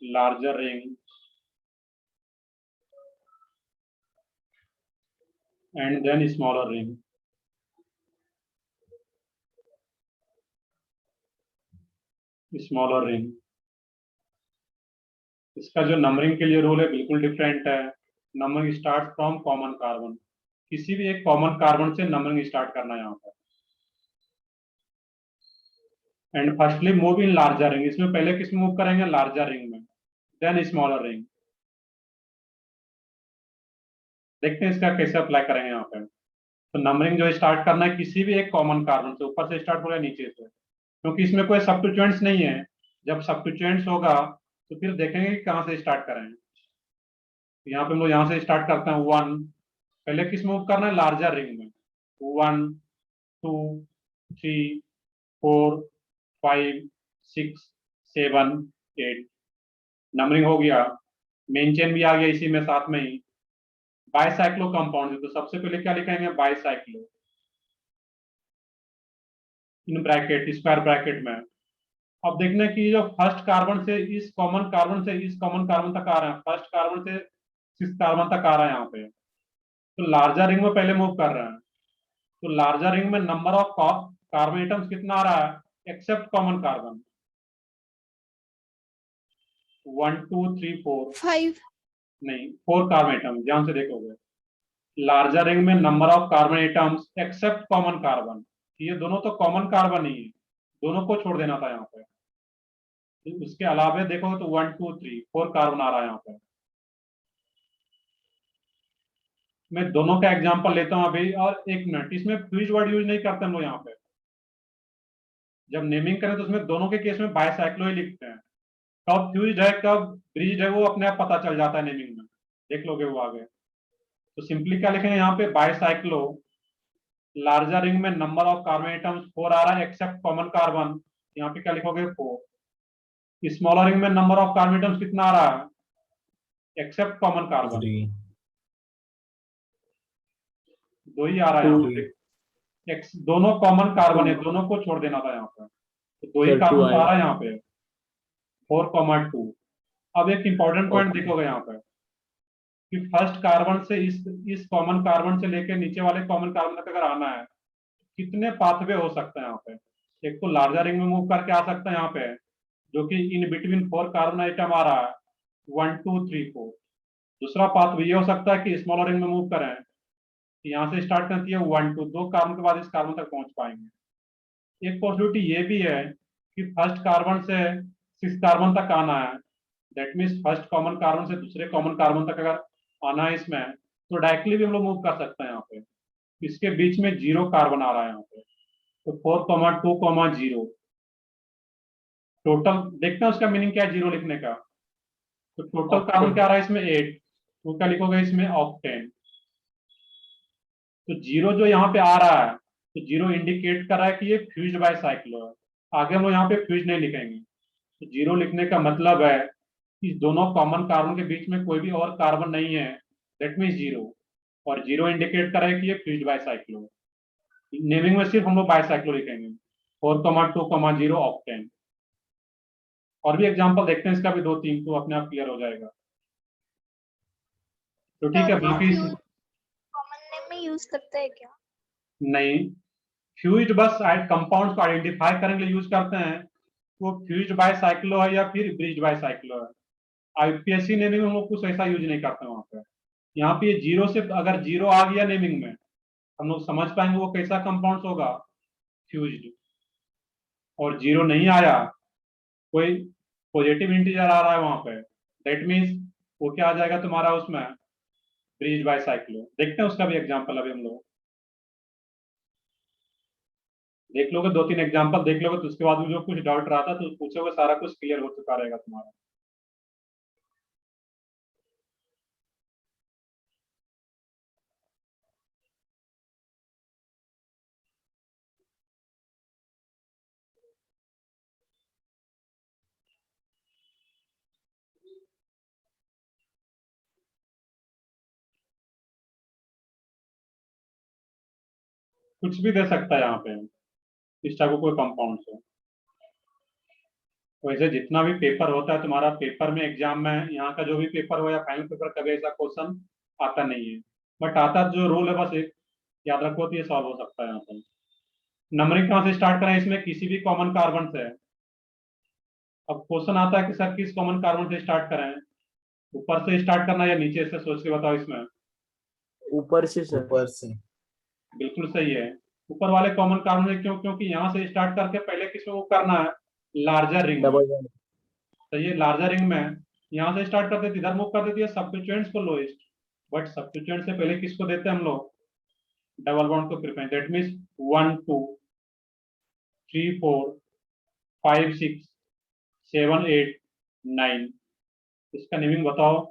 larger ring and then smaller ring. Smaller ring. इसका जो नंबरिंग के लिए रूल है बिल्कुल डिफरेंट है। Numbering start from common carbon, किसी भी एक कॉमन कार्बन से नंबरिंग स्टार्ट करना है यहाँ पर। And firstly move in larger ring, इसमें पहले किस मूव करेंगे, लार्जर रिंग में, देन स्मॉलर रिंग। देखते हैं इसका कैसे अप्लाई करेंगे यहाँ पे। तो नंबरिंग जो स्टार्ट करना है किसी भी एक कॉमन कार्बन से, ऊपर से स्टार्ट हो रहा है नीचे से, क्योंकि इसमें कोई सब्स्टिट्यूएंट्स नहीं है। जब सब्स्टिट्यूएंट्स होगा तो फिर देखेंगे कि कहाँ से स्टार्ट करें। यहाँ पे हम लोग यहाँ से स्टार्ट करते हैं, 1, पहले किस मूव करना है, लार्जर रिंग में, 1 2 3 4 5 6 7 8, नंबरिंग हो गया। मेन चेन भी आ गया इसी में साथ में ही। बाइसाइक्लो कंपाउंड है तो सबसे पहले क्या लिखेंगे, bicyclo in bracket, square bracket में। अब देखना कि जो फर्स्ट कार्बन से इस कॉमन कार्बन से इस कॉमन कार्बन तक आ रहे हैं, फर्स्ट कार्बन से 6 कार्बन तक आ रहा है यहाँ पे, तो लार्जर रिंग में पहले मूव कर रहे हैं। तो लार्जर रिंग में नंबर ऑफ कार्बन एटम्स कितना आ रहा है, एक्सेप्ट कॉमन कार्बन, 1 2 3 4, 5 नहीं 4 कार्बन एटम, ध्यान से देखोगे। लार्जर रिंग में number of carbon atoms except common carbon, ये दोनों तो कॉमन कार्बन ही है, दोनों को छोड़ देना था यहाँ पे। उसके अलावा देखोगे तो 1 2 3 4 कार्बन आ रहा है यहाँ पे। मैं दोनों का एग्जांपल लेता हूं अभी, और एक मिनट, इसमें फ्यूज वर्ड यूज नहीं करते हम लोग यहाँ पे। जब नेमिंग करें तो उसमें दोनों के केस में बाइसाइक्लो ही लिखते हैं। कब फ्यूज है कब ब्रीज है वो अपने आप पता चल जाता है नेमिंग में, देख लोगे वो आगे। तो सिंपली क्या लिखेंगे यहाँ पे, बाइसाइक्लो, लार्जर रिंग में नंबर ऑफ कार्बन एटम्स 4 आ रहा है एक्सेप्ट कॉमन कार्बन, यहाँ पे क्या लिखोगे 4। स्मॉलर रिंग में नंबर ऑफ कार्बन एटम्स कितना आ रहा है, एक्सेप्ट कॉमन कार्बन, 2 ही आ रहा है यहाँ पे। दोनों कॉमन कार्बन है, दोनों को छोड़ देना था यहाँ पे, तो 2 ही Sir, कार्बन two आ रहा आया। है यहाँ पे, 4 2। अब एक इंपॉर्टेंट पॉइंट देखोगे यहाँ पे कि फर्स्ट कार्बन से इस कॉमन कार्बन से लेकर नीचे वाले कॉमन कार्बन तक अगर आना है, कितने पाथवे हो सकते हैं यहाँ पे। एक तो लार्जर रिंग में मूव करके आ सकता है यहाँ पे, जो कि इन बिटवीन 4 कार्बन आइटम आ रहा है, 1 2 3 4। दूसरा पाथ ये हो सकता है कि स्मॉलर रिंग में मूव करें, यहाँ से स्टार्ट करती है 1 2, 2 कार्बन के बाद इस कार्बन तक पहुंच पाएंगे। एक पॉसिबिलिटी ये भी है कि फर्स्ट कार्बन से 6 कार्बन तक आना है, that means first common carbon से दूसरे कॉमन कार्बन तक अगर आना है इसमें, तो डायरेक्टली भी हम लोग मूव कर सकते हैं यहाँ पे। इसके बीच में 0 कार्बन आ रहा है यहाँ पे, तो 4 2 0। टोटल देखते हैं उसका मीनिंग क्या है जीरो लिखने का। तो टोटल कार्बन क्या आ रहा है इसमें 8, तो क्या लिखोगे इसमें ऑक्टेन। तो 0 जो यहाँ पे आ रहा है, तो 0 इंडिकेट कर रहा है कि ये फ्यूज्ड बाय साइक्लो है। आगे हम लोग यहाँ पे फ्यूज नहीं लिखेंगे, तो 0 लिखने का मतलब है कि दोनों कॉमन कार्बन के बीच में कोई भी और कार्बन नहीं है, दैट मीन्स 0। और 0 इंडिकेट कर रहा है कि ये फ्यूज्ड बाय साइक्लो। नेमिंग में सिर्फ हम लोग बायसाइक्लो लिखेंगे, 4 2 0 ऑक्टेन। और भी एग्जांपल देखते हैं इसका भी 2 3, तो अपने आप क्लियर हो जाएगा। तो ठीक है, बाकी कॉमन नेम में यूज करते हैं क्या? नहीं, फ्यूज्ड बस कंपाउंड्स को आइडेंटिफाई करने के लिए यूज करते हैं, वो फ्यूज्ड बाय साइक्लो है या फिर ब्रिज्ड बाय साइक्लो है। आईपीएससी नेमिंग में हम लोग कुछ ऐसा यूज नहीं करते वहां पे। यहाँ पे 0 से अगर 0 आ गया नेमिंग में, हम लोग समझ पाएंगे वो कैसा कंपाउंड होगा, फ्यूज्ड। और 0 नहीं आया, कोई पॉजिटिव इंटीजर आ रहा है वहां पे, दैट मीन्स वो क्या आ जाएगा तुम्हारा उसमें, ब्रीज बाय साइक्लो। देखते हैं उसका भी एग्जांपल अभी हम लोग देख लोगे, 2-3 एग्जांपल देख लोगे तो उसके बाद में जो कुछ डाउट रहा था तो पूछोगे, सारा कुछ क्लियर हो चुका रहेगा तुम्हारा। कुछ भी दे सकता है यहाँ पे इस टाइप का कोई कंपाउंड है। वैसे जितना भी पेपर होता है तुम्हारा, पेपर में एग्जाम में यहाँ का जो भी पेपर हो या फाइनल पेपर, कभी ऐसा क्वेश्चन आता नहीं है, बट आता जो रूल है बस एक याद रखो तो ये सॉल्व हो सकता है यहाँ पे। नंबरिंग कहाँ से स्टार्ट करें, इसमें किसी भी कॉमन कार्बन से। अब क्वेश्चन आता है कि सर किस कॉमन कार्बन से स्टार्ट करें, ऊपर से स्टार्ट करना या नीचे से, सोच के बताओ इसमें। ऊपर से सर। ऊपर से। बिल्कुल सही है, ऊपर वाले कॉमन कार्बन से। क्यों? क्योंकि यहाँ से स्टार्ट करके पहले किसमें वो करना है, लार्जर रिंग में। Double bond. तो ये लार्जर रिंग में यहाँ से स्टार्ट करते थे, इधर मूव कर देती है सब्स्टिट्यूएंट्स को लोएस्ट, बट सब्स्टिट्यूएंट से पहले किसको देते हैं हम लोग, डबल बॉन्ड को प्रेफरेंस। That means 1 2 3 4 5 6 7 8 9। इसका नेमिंग बताओ।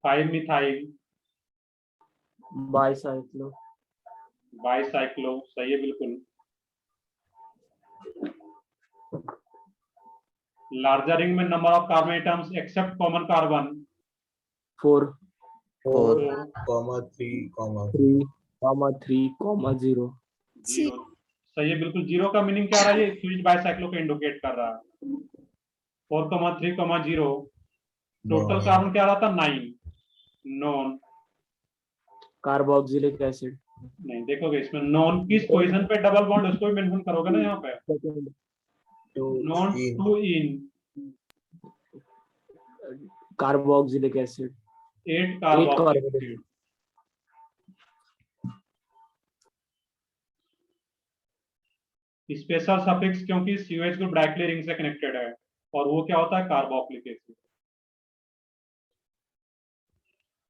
5 मिथाइल बाईसाइक्लो। बाईसाइक्लो, सही है बिल्कुल। लार्जर रिंग में number of carbon atoms except common carbon 4 4 4 3 0। Zero, सही है बिल्कुल। जीरो का मीनिंग क्या आ रहा है, ये फ्यूज्ड बाईसाइक्लो को इंडिकेट कर रहा है। 4,3,0 टोटल कार्बन क्या रहा था, 9 नॉन। Carboxylic acid. नहीं, देखोगे इसमें नॉन किस पोजीशन पे डबल बॉन्ड, उसको भी मेंशन करोगे ना यहाँ पे। Non 2 ene carboxylic acid. 8 carboxylic acid. Special suffix क्योंकि सीओएच ग्रुप डायरेक्टली रिंग से कनेक्टेड है, और वो क्या होता है, carboxylic acid.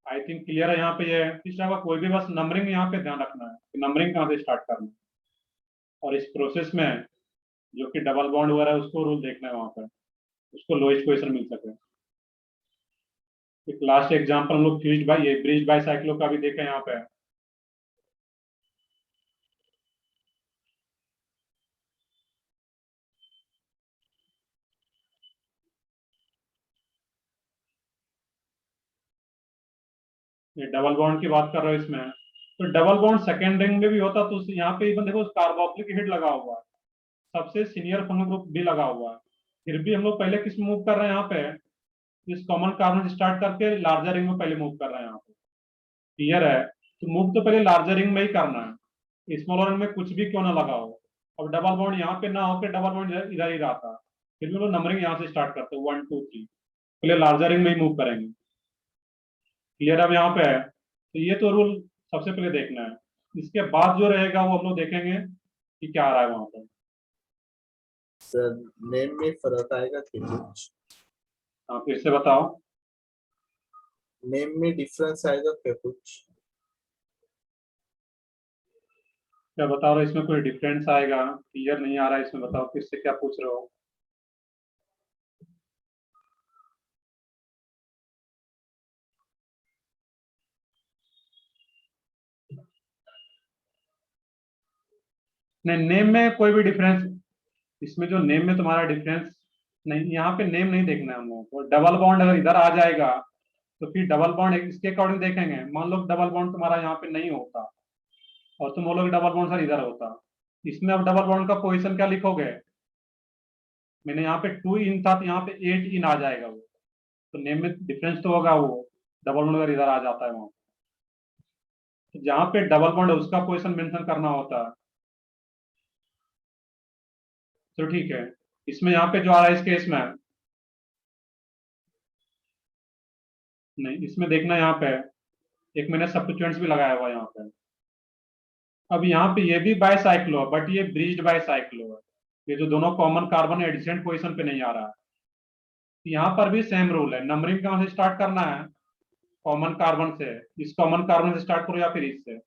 I think clear है यहाँ पे। ये इस तरह का कोई भी बस नंबरिंग यहाँ पे ध्यान रखना है कि नंबरिंग कहाँ से स्टार्ट करना है, और इस प्रोसेस में जो कि डबल बॉन्ड वगैरह है उसको रूल देखना है वहां पर, उसको लोएस्ट पोजीशन मिल सके। एक लास्ट एग्जांपल हम लोग फ्यूज्ड बाय, ये ब्रिज्ड बाईसाइक्लो का भी देखें यहाँ पे। ये डबल बॉन्ड की बात कर रहे हो इसमें, तो डबल बॉन्ड सेकेंड रिंग में भी होता, तो यहाँ पे इवन देखो कार्बोक्सिलिक एसिड लगा हुआ है, सबसे सीनियर फंगल ग्रुप भी लगा हुआ है, फिर भी हम लोग पहले किस मूव कर रहे हैं यहाँ पे, इस कॉमन कार्बन स्टार्ट करके लार्जर रिंग में पहले मूव कर रहे हैं यहाँ पे। क्लियर है? तो मूव तो पहले लार्जर रिंग में ही करना है, स्मॉलर रिंग में कुछ भी क्यों ना लगा हो। अब डबल बॉन्ड यहाँ पे ना होकर डबल बॉन्ड इधर ही रहा था, फिर भी लोग नंबरिंग यहाँ से स्टार्ट करते हैं 1 2 3, पहले लार्जर रिंग में ही मूव करेंगे। क्लियर अब यहाँ पे है? तो ये तो रूल सबसे पहले देखना है, इसके बाद जो रहेगा वो हम लोग देखेंगे कि क्या आ रहा है वहां पर। सर नेम में फर्क आएगा कि कुछ? हाँ, फिर से बताओ। नेम में डिफरेंस आएगा क्या कुछ? क्या बता रहे हो, इसमें कोई डिफरेंस आएगा? क्लियर नहीं आ रहा है इसमें, बताओ फिर से क्या पूछ रहे हो। नहीं, नेम में कोई भी डिफरेंस, इसमें जो नेम में तुम्हारा डिफरेंस नहीं, यहाँ पे नेम नहीं देखना है हम लोगों को। डबल बॉन्ड अगर इधर आ जाएगा तो फिर डबल बॉन्ड इसके अकॉर्डिंग देखेंगे। मान लो डबल बॉन्ड तुम्हारा यहाँ पे नहीं होता और तुम बोलोगे डबल बॉन्ड सर इधर होता, इसमें अब डबल बॉन्ड का पोजीशन क्या लिखोगे, मैंने यहाँ पे 2 इन था तो यहाँ पे 8 इन आ जाएगा वो, तो नेम में डिफरेंस तो होगा। वो डबल बॉन्ड अगर इधर आ जाता है वहां, तो जहाँ पे डबल बॉन्ड है उसका पोजीशन मेंशन करना होता है। तो ठीक है, इसमें यहाँ पे जो आ रहा है इस केस में नहीं, इसमें देखना यहाँ पे एक मैंने सब्स्टिट्यूएंट्स भी लगाया हुआ यहाँ पे। अब यहाँ पे ये भी बाईसाइक्लो है, बट ये ब्रिज्ड बाईसाइक्लो है, ये जो दोनों कॉमन कार्बन एडजेसेंट पोजीशन पे नहीं आ रहा है, यहाँ पर भी सेम रूल है, नंबरिंग कहाँ से स्टार्ट करना है, कॉमन कार्बन से, इस कॉमन कार्बन से स्टार्ट करो या फिर इससे।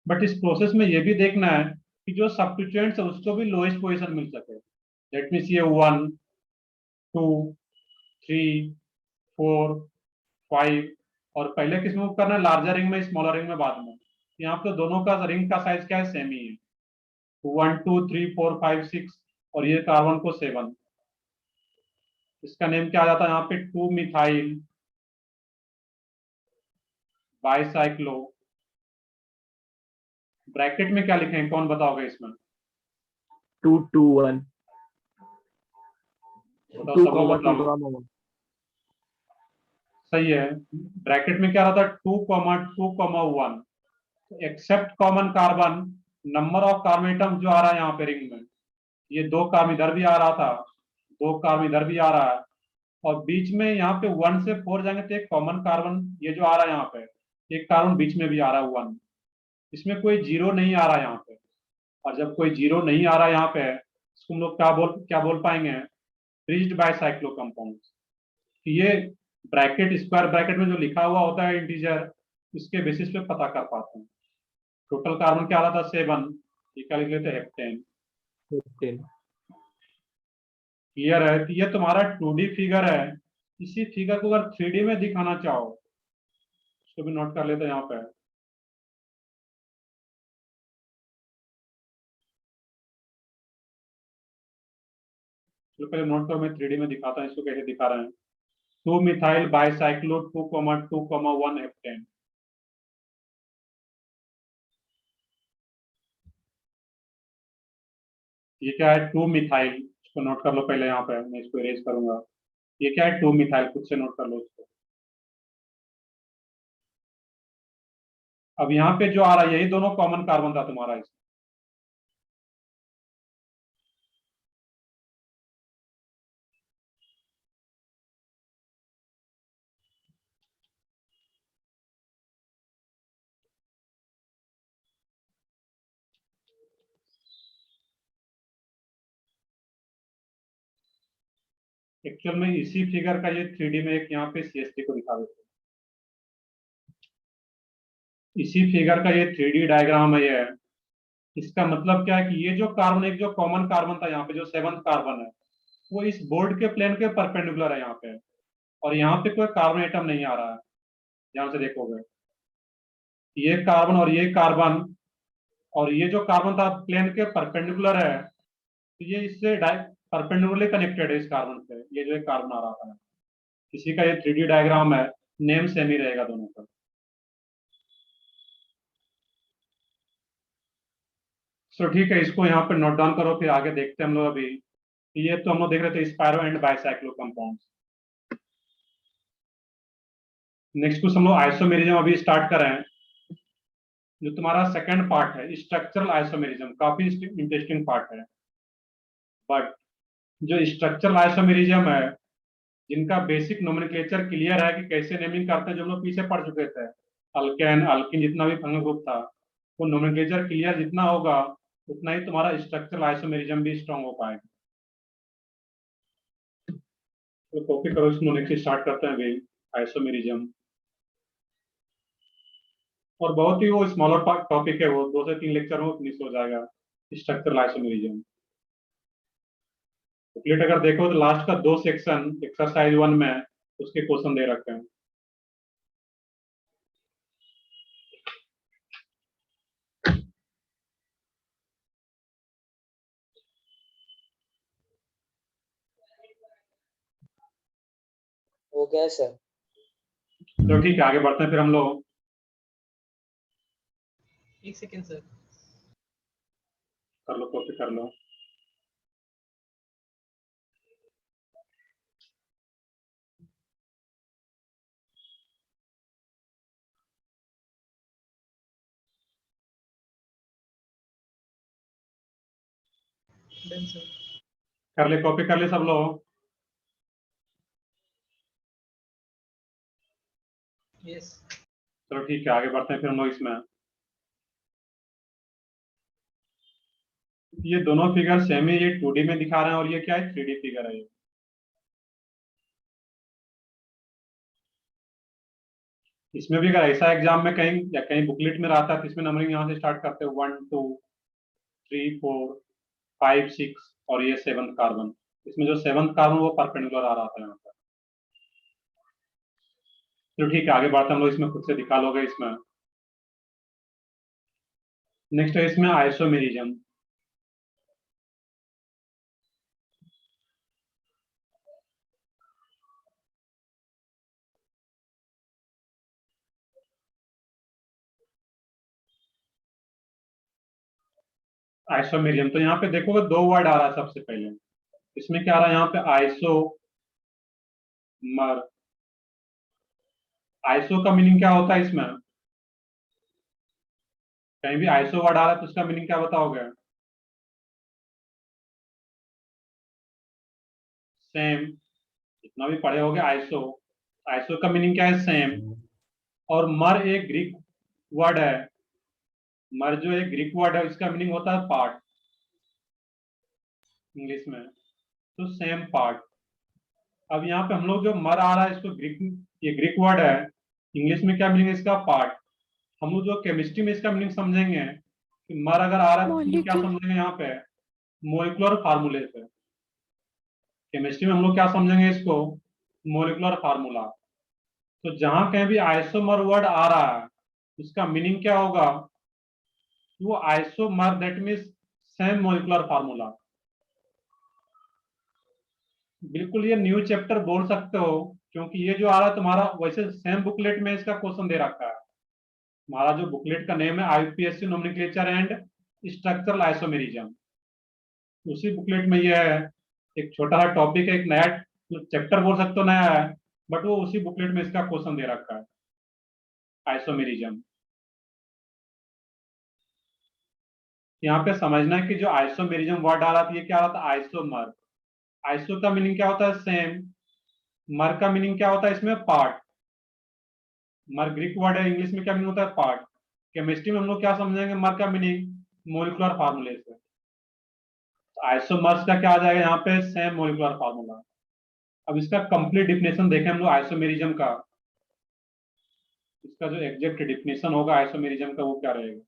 बट इस प्रोसेस में ये भी देखना है कि जो सब्स्टिट्यूएंट्स है उसको भी लोएस्ट पोजीशन मिल सके। लेट मी सी 1 2 3 4 5, और पहले किस मूव करना है, लार्जर रिंग में स्मॉलर रिंग में बाद में। यहाँ पे दोनों का रिंग का साइज क्या है, सेम ही है, 1 2 3 4 5 6, और ये कार्बन को 7। इसका नेम क्या आ जाता है यहाँ पे, 2 मिथाइल बाइसाइक्लो। ब्रैकेट में क्या लिखेंगे, कौन बताओगे इसमें? 2 2 1 बताओ, 2 सबको comma 2 बताओ। comma 1 सही है, ब्रैकेट में क्या रहता है, 2,2,1, except common carbon, number of carbon atom जो आ रहा है यहाँ पे रिंग में, ये 2 कार्बन इधर भी आ रहा था, 2 कार्बन इधर भी आ रहा है, और बीच में यहाँ पे 1 से 4 जाएंगे तो एक कॉमन कार्बन ये जो आ रहा है यहाँ पे, एक कार्बन बीच में भी आ रहा है 1, इसमें कोई जीरो नहीं आ रहा है यहाँ पे। और जब कोई जीरो नहीं आ रहा है यहाँ पे, इसको हम लोग क्या बोल पाएंगे, ब्रिज्ड बाइसाइक्लो कंपाउंड। ये ब्रैकेट, स्क्वायर ब्रैकेट में जो लिखा हुआ होता है इंटीजर, इसके बेसिस पे पता कर पाते हैं। टोटल कार्बन क्या आ रहा था, 7, ये क्या लिख लेते हैं, हेप्टेन। 15 क्लियर है? तो ये तुम्हारा 2D फिगर है। इसी फिगर को अगर 3D में दिखाना चाहो, इसको भी नोट कर लेते हैं यहाँ पे। चलो पहले नोट करो, मैं 3D में दिखाता हूँ इसको कैसे दिखा रहे हैं। 2 मिथाइल बाइसाइक्लो 2,2,1 हेप्टेन। ये क्या है, 2 मिथाइल, इसको नोट कर लो पहले यहाँ पे, मैं इसको इरेज करूंगा। ये क्या है, 2 मिथाइल, खुद से नोट कर लो इसको। अब यहाँ पे जो आ रहा है, यही दोनों कॉमन कार्बन था तुम्हारा इसमें। एक्चुअल में इसी फिगर का ये 3D में एक यहाँ पे CH3 को दिखा देते हैं। इसी फिगर का ये 3D डायग्राम है ये। इसका मतलब क्या है कि ये जो कार्बन, एक जो कॉमन कार्बन था यहाँ पे, जो 7th कार्बन है, वो इस बोर्ड के प्लेन के परपेंडिकुलर है यहाँ पे, और यहाँ पे कोई कार्बन एटम नहीं आ रहा है। ध्यान से देखोगे, ये कार्बन और ये कार्बन, और ये जो कार्बन था प्लेन के परपेंडिकुलर है, तो ये इससे परपेंडिकुलरली कनेक्टेड है इस कार्बन से, ये जो एक कार्बन आ रहा था। किसी का ये 3D डायग्राम है, नेम सेम ही रहेगा दोनों का। तो ठीक है, इसको यहाँ पे नोट डाउन करो, फिर आगे देखते हैं हम लोग। अभी ये तो हम लोग देख रहे थे स्पायरो एंड बाइसाइक्लो कंपाउंड। नेक्स्ट कुछ हम लोग आइसोमेरिज्म अभी स्टार्ट कर रहे हैं, जो तुम्हारा सेकंड पार्ट है, स्ट्रक्चरल आइसोमेरिज्म, काफी इंटरेस्टिंग पार्ट है। बट जो स्ट्रक्चरल आइसोमेरिज्म है, जिनका बेसिक नोमेनक्लेचर क्लियर है कि कैसे नेमिंग करते हैं, जो हम लोग पीछे पढ़ चुके थे, अल्केन अल्किन जितना भी फंगल ग्रुप था, वो नोमेनक्लेचर क्लियर जितना होगा, उतना ही तुम्हारा स्ट्रक्चरल आइसोमेरिज्म भी स्ट्रांग हो पाएगा। तो कॉपी करो, इसको नेक्स्ट स्टार्ट करते हैं अभी, आइसोमेरिज्म। और बहुत ही वो स्मॉलर टॉपिक है, वो 2 से 3 लेक्चर में फिनिश हो जाएगा, स्ट्रक्चरल आइसोमेरिज्म। बुकलेट अगर देखो तो लास्ट का 2 सेक्शन एक्सरसाइज 1 में उसके क्वेश्चन दे रखे हैं। हो गया सर। तो ठीक है, आगे बढ़ते हैं फिर हम लोग। एक सेकेंड सर। कर लो, कॉपी कर लो। Done sir. कर ले, कॉपी कर ले सब लोग। यस। चलो ठीक है, आगे बढ़ते हैं फिर हम लोग इसमें। ये दोनों फिगर सेम है, ये 2D में दिखा रहे हैं और ये क्या है, 3D फिगर है ये। इसमें भी अगर ऐसा एग्जाम में कहीं या कहीं बुकलेट में रहता है तो इसमें नंबरिंग यहाँ से स्टार्ट करते हैं 1 2 3 4 5 6 और ये 7th कार्बन। इसमें जो 7th कार्बन वो परपेंडिकुलर आ रहा था यहाँ पर। तो ठीक है, आगे बढ़ते हम लोग, इसमें खुद से निकालोगे इसमें। नेक्स्ट है इसमें आइसोमेरिज्म। आइसोमेरिज्म तो यहाँ पे देखोगे 2 वर्ड आ रहा है सबसे पहले। इसमें क्या आ रहा है यहाँ पे, आइसो मर। आइसो का मीनिंग क्या होता है इसमें? कहीं भी आइसो वर्ड आ रहा है तो उसका मीनिंग क्या बताओगे? सेम। जितना भी पढ़े होगे आइसो, आइसो का मीनिंग क्या है? सेम। और मर एक ग्रीक वर्ड है। मर जो एक ग्रीक वर्ड है इसका मीनिंग होता है पार्ट इंग्लिश में, तो सेम पार्ट। अब यहाँ पे हम लोग जो मर आ रहा है इसको ग्रीक, ये ग्रीक वर्ड है, इंग्लिश में क्या मीनिंग है इसका? पार्ट। हम लोग जो केमिस्ट्री में इसका मीनिंग समझेंगे कि मर अगर आ रहा है तो हम लोग क्या Molecule. समझेंगे यहाँ पे? मोलिकुलर फार्मूले से। केमिस्ट्री में हम लोग क्या समझेंगे इसको? Molecular formula. तो जहां कहीं भी आइसोमर वर्ड आ रहा है उसका मीनिंग क्या होगा? वो isomer, that means same molecular formula. बिल्कुल ये न्यू चैप्टर बोल सकते हो, क्योंकि ये जो आ रहा है तुम्हारा वैसे सेम बुकलेट में इसका क्वेश्चन दे रखा है। हमारा जो बुकलेट का नेम है IPSC nomenclature and structural isomerism, उसी बुकलेट में ये है। एक छोटा सा टॉपिक है, एक नया चैप्टर बोल सकते हो नया है, बट वो उसी बुकलेट में इसका क्वेश्चन दे रखा है, आइसोमेरिज्म। यहाँ पे समझना है कि जो आइसोमेरिज्म वर्ड आ रहा था ये क्या आ रहा था? आइसोमर। आइसो का मीनिंग क्या होता है? सेम। मर का मीनिंग क्या होता है इसमें? पार्ट। मर ग्रीक वर्ड है, इंग्लिश में क्या मीनिंग होता है? पार्ट। केमिस्ट्री में हम लोग क्या समझेंगे मर का मीनिंग? मोलिकुलर फार्मूले से। आइसोमर्स का क्या आ जाएगा यहाँ पे? Same molecular formula. अब इसका कंप्लीट डिफिनेशन देखें हम लोग आइसोमेरिज्म का। इसका जो एग्जैक्ट डिफिनेशन होगा आइसोमेरिज्म का वो क्या रहेगा?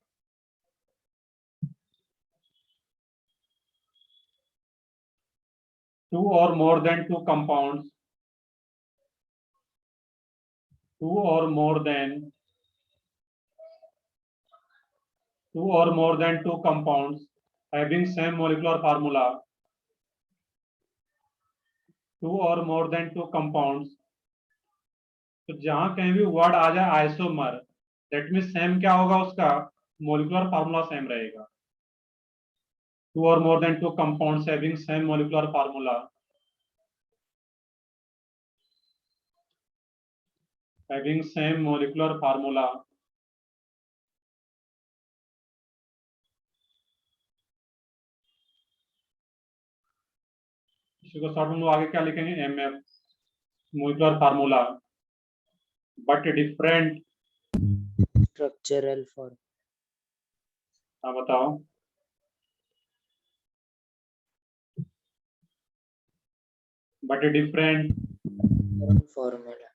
टू और more than two compounds, two or more than two compounds having same molecular formula, two or more than two compounds। तो जहां कहीं भी वर्ड आ जाए आइसोमर, दैट मीन सेम क्या होगा उसका? मोलिकुलर फार्मूला सेम रहेगा। टू और more than two compounds having same molecular formula, having same molecular formula, इसी को शॉर्ट में आगे क्या लिखेंगे? MF, molecular formula, but different. Structural form. हाँ बताओ। But different Formula.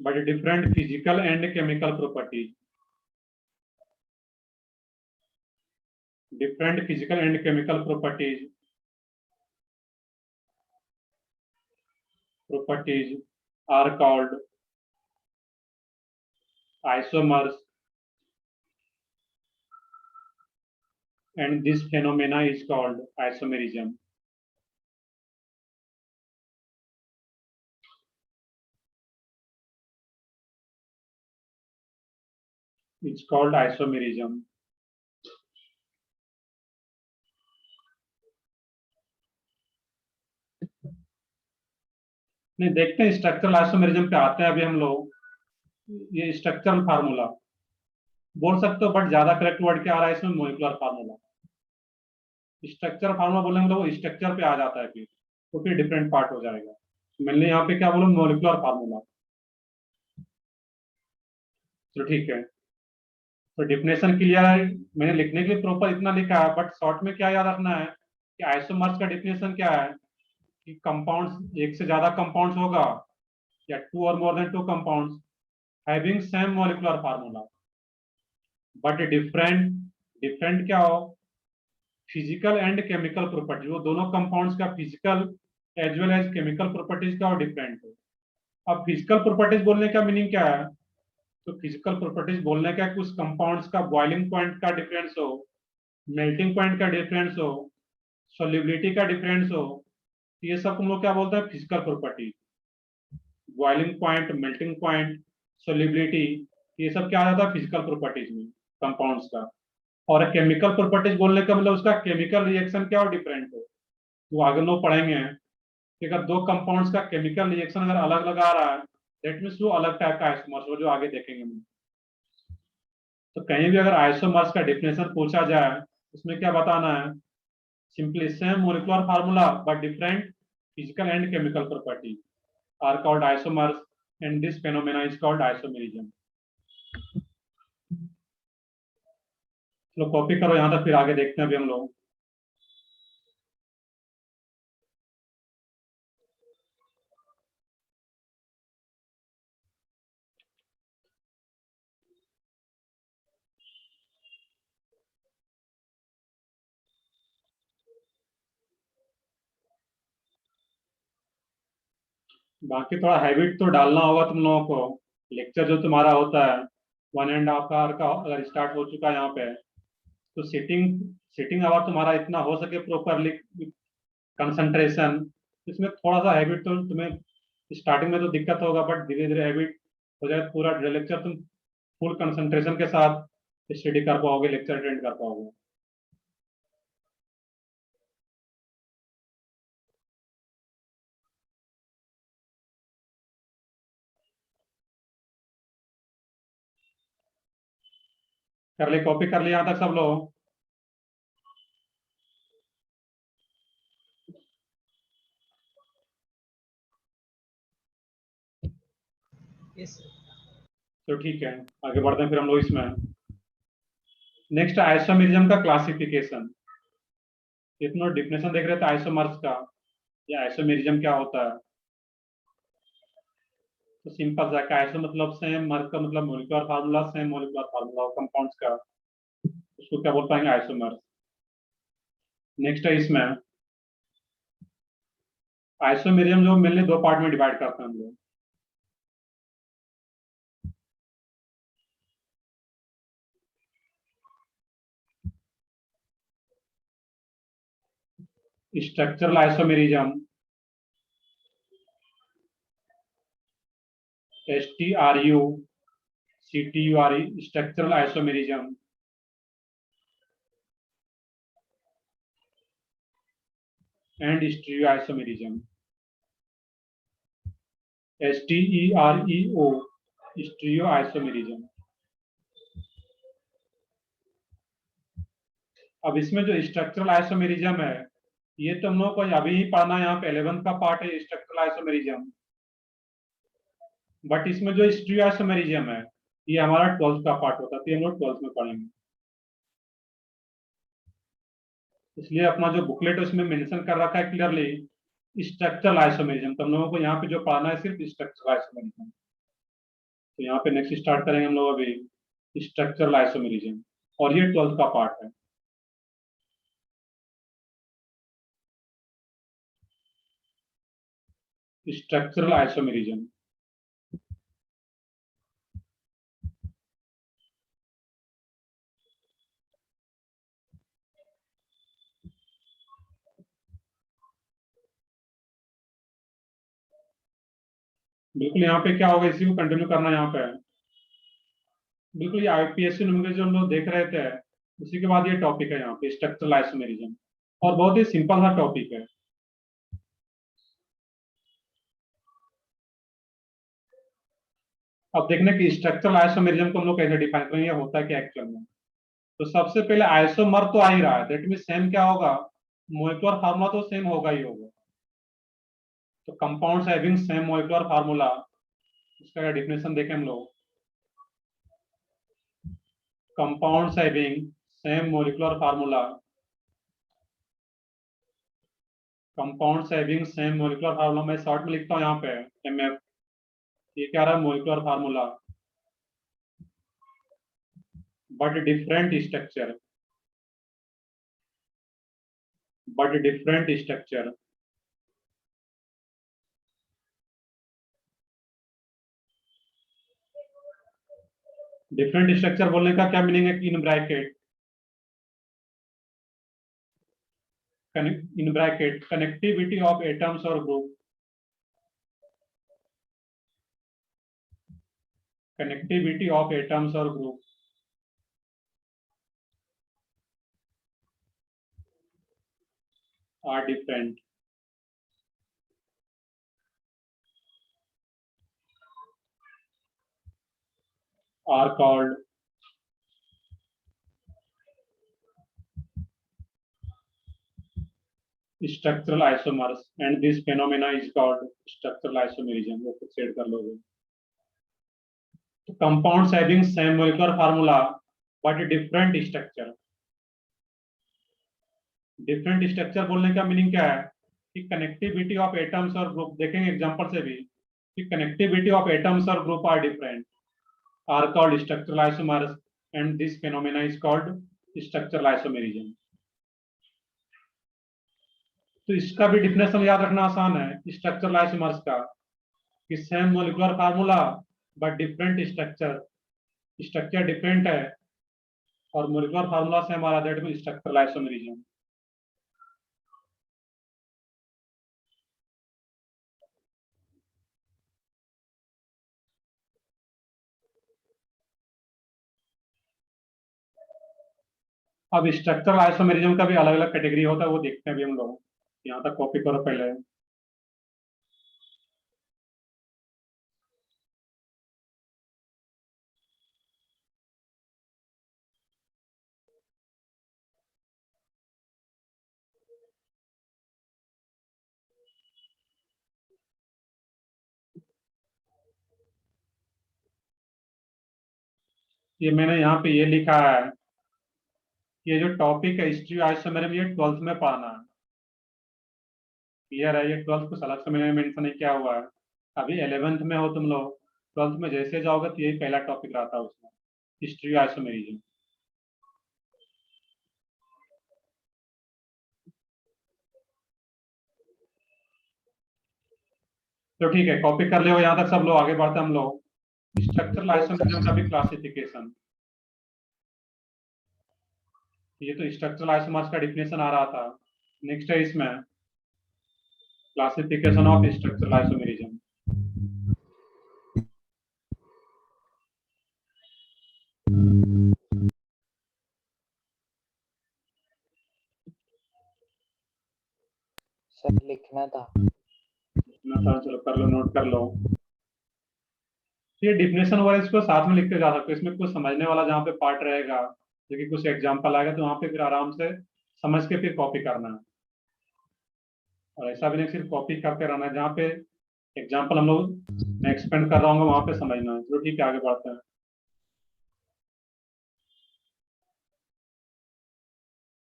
but different physical and chemical properties, different physical and chemical properties are called isomers, and this phenomena is called isomerism. It's called isomerism. नहीं, देखते हैं स्ट्रक्चरल आइसोमेरिज्म पे आते हैं अभी हम लोग। ये स्ट्रक्चरल फार्मूला बोल सकते हो, बट ज्यादा करेक्ट वर्ड क्या आ रहा है इसमें? Molecular formula. स्ट्रक्चर फार्मूला बोलेंगे तो वो स्ट्रक्चर पे आ जाता है, फिर तो फिर डिफरेंट पार्ट हो जाएगा। मैंने यहाँ पे क्या बोला? Molecular formula. तो ठीक है, तो डिफिनेशन क्लियर है। मैंने लिखने के लिए प्रॉपर इतना लिखा है, बट शॉर्ट में क्या याद रखना है कि आइसोमर्स का डिफिनेशन क्या है? कि कंपाउंड्स, एक से ज्यादा कंपाउंड्स होगा या टू और more than two compounds having same molecular formula but different, different क्या हो, फिजिकल एंड केमिकल प्रॉपर्टी, वो दोनों कंपाउंड्स का physical as well as chemical properties का और डिफरेंट हो। अब फिजिकल प्रॉपर्टीज बोलने का मीनिंग क्या है, तो फिजिकल प्रॉपर्टीज बोलने का कुछ कंपाउंड्स का बॉइलिंग पॉइंट का डिफरेंस हो, मेल्टिंग पॉइंट का डिफरेंस हो, सॉल्युबिलिटी का डिफरेंस हो, ये सब हम लोग क्या बोलते हैं, physical property. Boiling point, melting point, solubility, ये सब क्या आ जाता है फिजिकल प्रॉपर्टीज में कंपाउंड्स का। और केमिकल प्रॉपर्टीज बोलने का मतलब उसका केमिकल रिएक्शन क्या हो, डिफरेंट हो। तो आगे लोग पढ़ेंगे कि अगर दो कंपाउंड्स का केमिकल रिएक्शन अगर अलग अलग आ रहा है, दैट मीन्स वो अलग टाइप का आइसोमर्स हो, जो आगे देखेंगे हम। तो कहीं भी अगर आइसोमर्स का डेफिनेशन पूछा जाए, उसमें क्या बताना है, simply same molecular formula but different physical and chemical property are called isomers and this phenomena is called isomerism. चलो कॉपी करो यहां तक, फिर आगे देखते हैं अभी हम लोग। बाकी थोड़ा हैबिट तो डालना होगा तुम लोगों को। लेक्चर जो तुम्हारा होता है 1.5 आवर का अगर स्टार्ट हो चुका है यहाँ पे, तो सिटिंग सिटिंग आवर तुम्हारा इतना हो सके प्रॉपरली कंसंट्रेशन, इसमें थोड़ा सा हैबिट तो तुम्हें स्टार्टिंग में तो दिक्कत होगा, बट धीरे धीरे हैबिट हो जाए, पूरा लेक्चर तुम फुल कंसंट्रेशन के साथ स्टडी कर पाओगे, लेक्चर अटेंड कर पाओगे। कर ली कॉपी, कर ली यहाँ तक सब लोग? Yes, sir. तो ठीक है, आगे बढ़ते हैं फिर हम लोग इसमें। नेक्स्ट आइसोमेरिज्म का क्लासिफिकेशन। इतना डिफिनेशन देख रहे थे आइसोमर्स का, या आइसोमेरिज्म क्या होता है। तो सिंपल सा है, आइसो मतलब सेम, मर्स का मतलब molecular formula, same molecular formula compounds का, उसको क्या बोल पाएंगे, आइसोमर्स। नेक्स्ट है इसमें आइसोमेरिज्म जो मेनली दो पार्ट में डिवाइड करते हैं हम लोग। Structural isomerism, STRU structural isomerism, and stereo isomerism, STEREO stereo isomerism. अब इसमें जो स्ट्रक्चरल आइसोमेरिज्म है, ये तुम लोग को अभी ही पढ़ना है, यहाँ पे 11th का पार्ट है स्ट्रक्चरल आइसोमेरिज्म। बट इसमें जो स्टीरियो आइसोमेरिज्म है, ये हमारा 12th का पार्ट होता है, तो हम लोग 12th में पढ़ेंगे। इसलिए अपना जो बुकलेट है उसमें मेंशन कर रखा है क्लियरली स्ट्रक्चरल आइसोमेरिज्म। तुम लोगों को यहाँ पे जो पढ़ना है सिर्फ स्ट्रक्चरल आइसोमेरिज्म। तो यहाँ पे नेक्स्ट स्टार्ट करेंगे हम लोग अभी स्ट्रक्चरल आइसोमेरिज्म, और ये 12th का पार्ट है। Structural isomerism. बिल्कुल यहाँ पे क्या होगा, इसी को कंटिन्यू करना है यहाँ पे। बिल्कुल ये आईपीएससी नंबर जो हम लोग देख रहे थे, उसी के बाद ये टॉपिक है यहाँ पे स्ट्रक्चरल आइसोमेरिज्म, और बहुत ही सिंपल सा टॉपिक है। अब देखने की स्ट्रक्चरल आइसोमेरिज्म को हम लोग कैसे डिफाइन करेंगे, होता है क्या एक्चुअल में। तो सबसे पहले आइसोमर तो आ ही रहा है, दैट मीन सेम क्या होगा, मोलिकुलर फार्मूला तो सेम होगा ही होगा। तो compounds having same molecular formula, उसका डेफिनेशन देखें हम लोग। Compounds having same molecular formula, compounds having same molecular formula मैं शॉर्ट में लिखता हूँ यहाँ पे MF, ये क्या रहा, molecular formula, but different structure, but different structure. Different structure बोलने का क्या मीनिंग है कि in bracket, in bracket connectivity of atoms और group, connectivity of atoms or group, are different, are called structural isomers, and this phenomena is called structural isomerism. वो खुद से कर लोगे। तो compounds having same molecular formula but different structure, different structure बोलने का मीनिंग क्या है कि कनेक्टिविटी ऑफ एटम्स और ग्रुप, देखेंगे एग्जांपल से भी कि कनेक्टिविटी ऑफ एटम्स और group are different, are called structural isomers, and this phenomena is called structural isomerism. तो इसका भी डिफिनेशन याद रखना आसान है स्ट्रक्चरल आइसोमर्स का, कि same molecular formula but different structure, structure different है और मोलिकुलर फार्मूला सेम आ रहा है, दैट मींस स्ट्रक्चरल आइसोमेरिज्म। अब स्ट्रक्चरल आइसोमेरिज्म का भी अलग अलग कैटेगरी होता है, वो देखते हैं अभी हम लोग। यहाँ तक कॉपी करो पहले। ये मैंने यहाँ पे ये लिखा है, ये जो टॉपिक है हिस्ट्री आइसोमेरिज्म, ये 12th में पढ़ना है, क्लियर है? ये 12th को अलग से मैंने मेंशन नहीं किया हुआ है। अभी 11th में हो तुम लोग, 12th में जैसे जाओगे तो यही पहला टॉपिक रहता है उसमें, हिस्ट्री आइसोमेरिज्म। तो ठीक है, कॉपी कर ले यहाँ तक सब लोग, आगे बढ़ते हम लोग। स्ट्रक्चरल आइसोमेरिज्म का भी क्लासिफिकेशन, ये तो स्ट्रक्चरल आइसोमर्स का डिफिनेशन आ रहा था, नेक्स्ट है इसमें classification of structural isomerism. Sir लिखना था। चलो कर लो, नोट कर लो। ये डिफिनेशन वाला इसको साथ में लिखते जा सकते हो, इसमें कुछ समझने वाला जहाँ पे पार्ट रहेगा, जैसे कुछ एग्जांपल आएगा तो वहाँ पे फिर आराम से समझ के फिर कॉपी करना है, और ऐसा भी नहीं सिर्फ कॉपी करते रहना है, जहाँ पे एग्जांपल हम लोग मैं एक्सपेंड कर रहा हूँ वहाँ पे समझना है। चलो ठीक है, आगे बढ़ते हैं।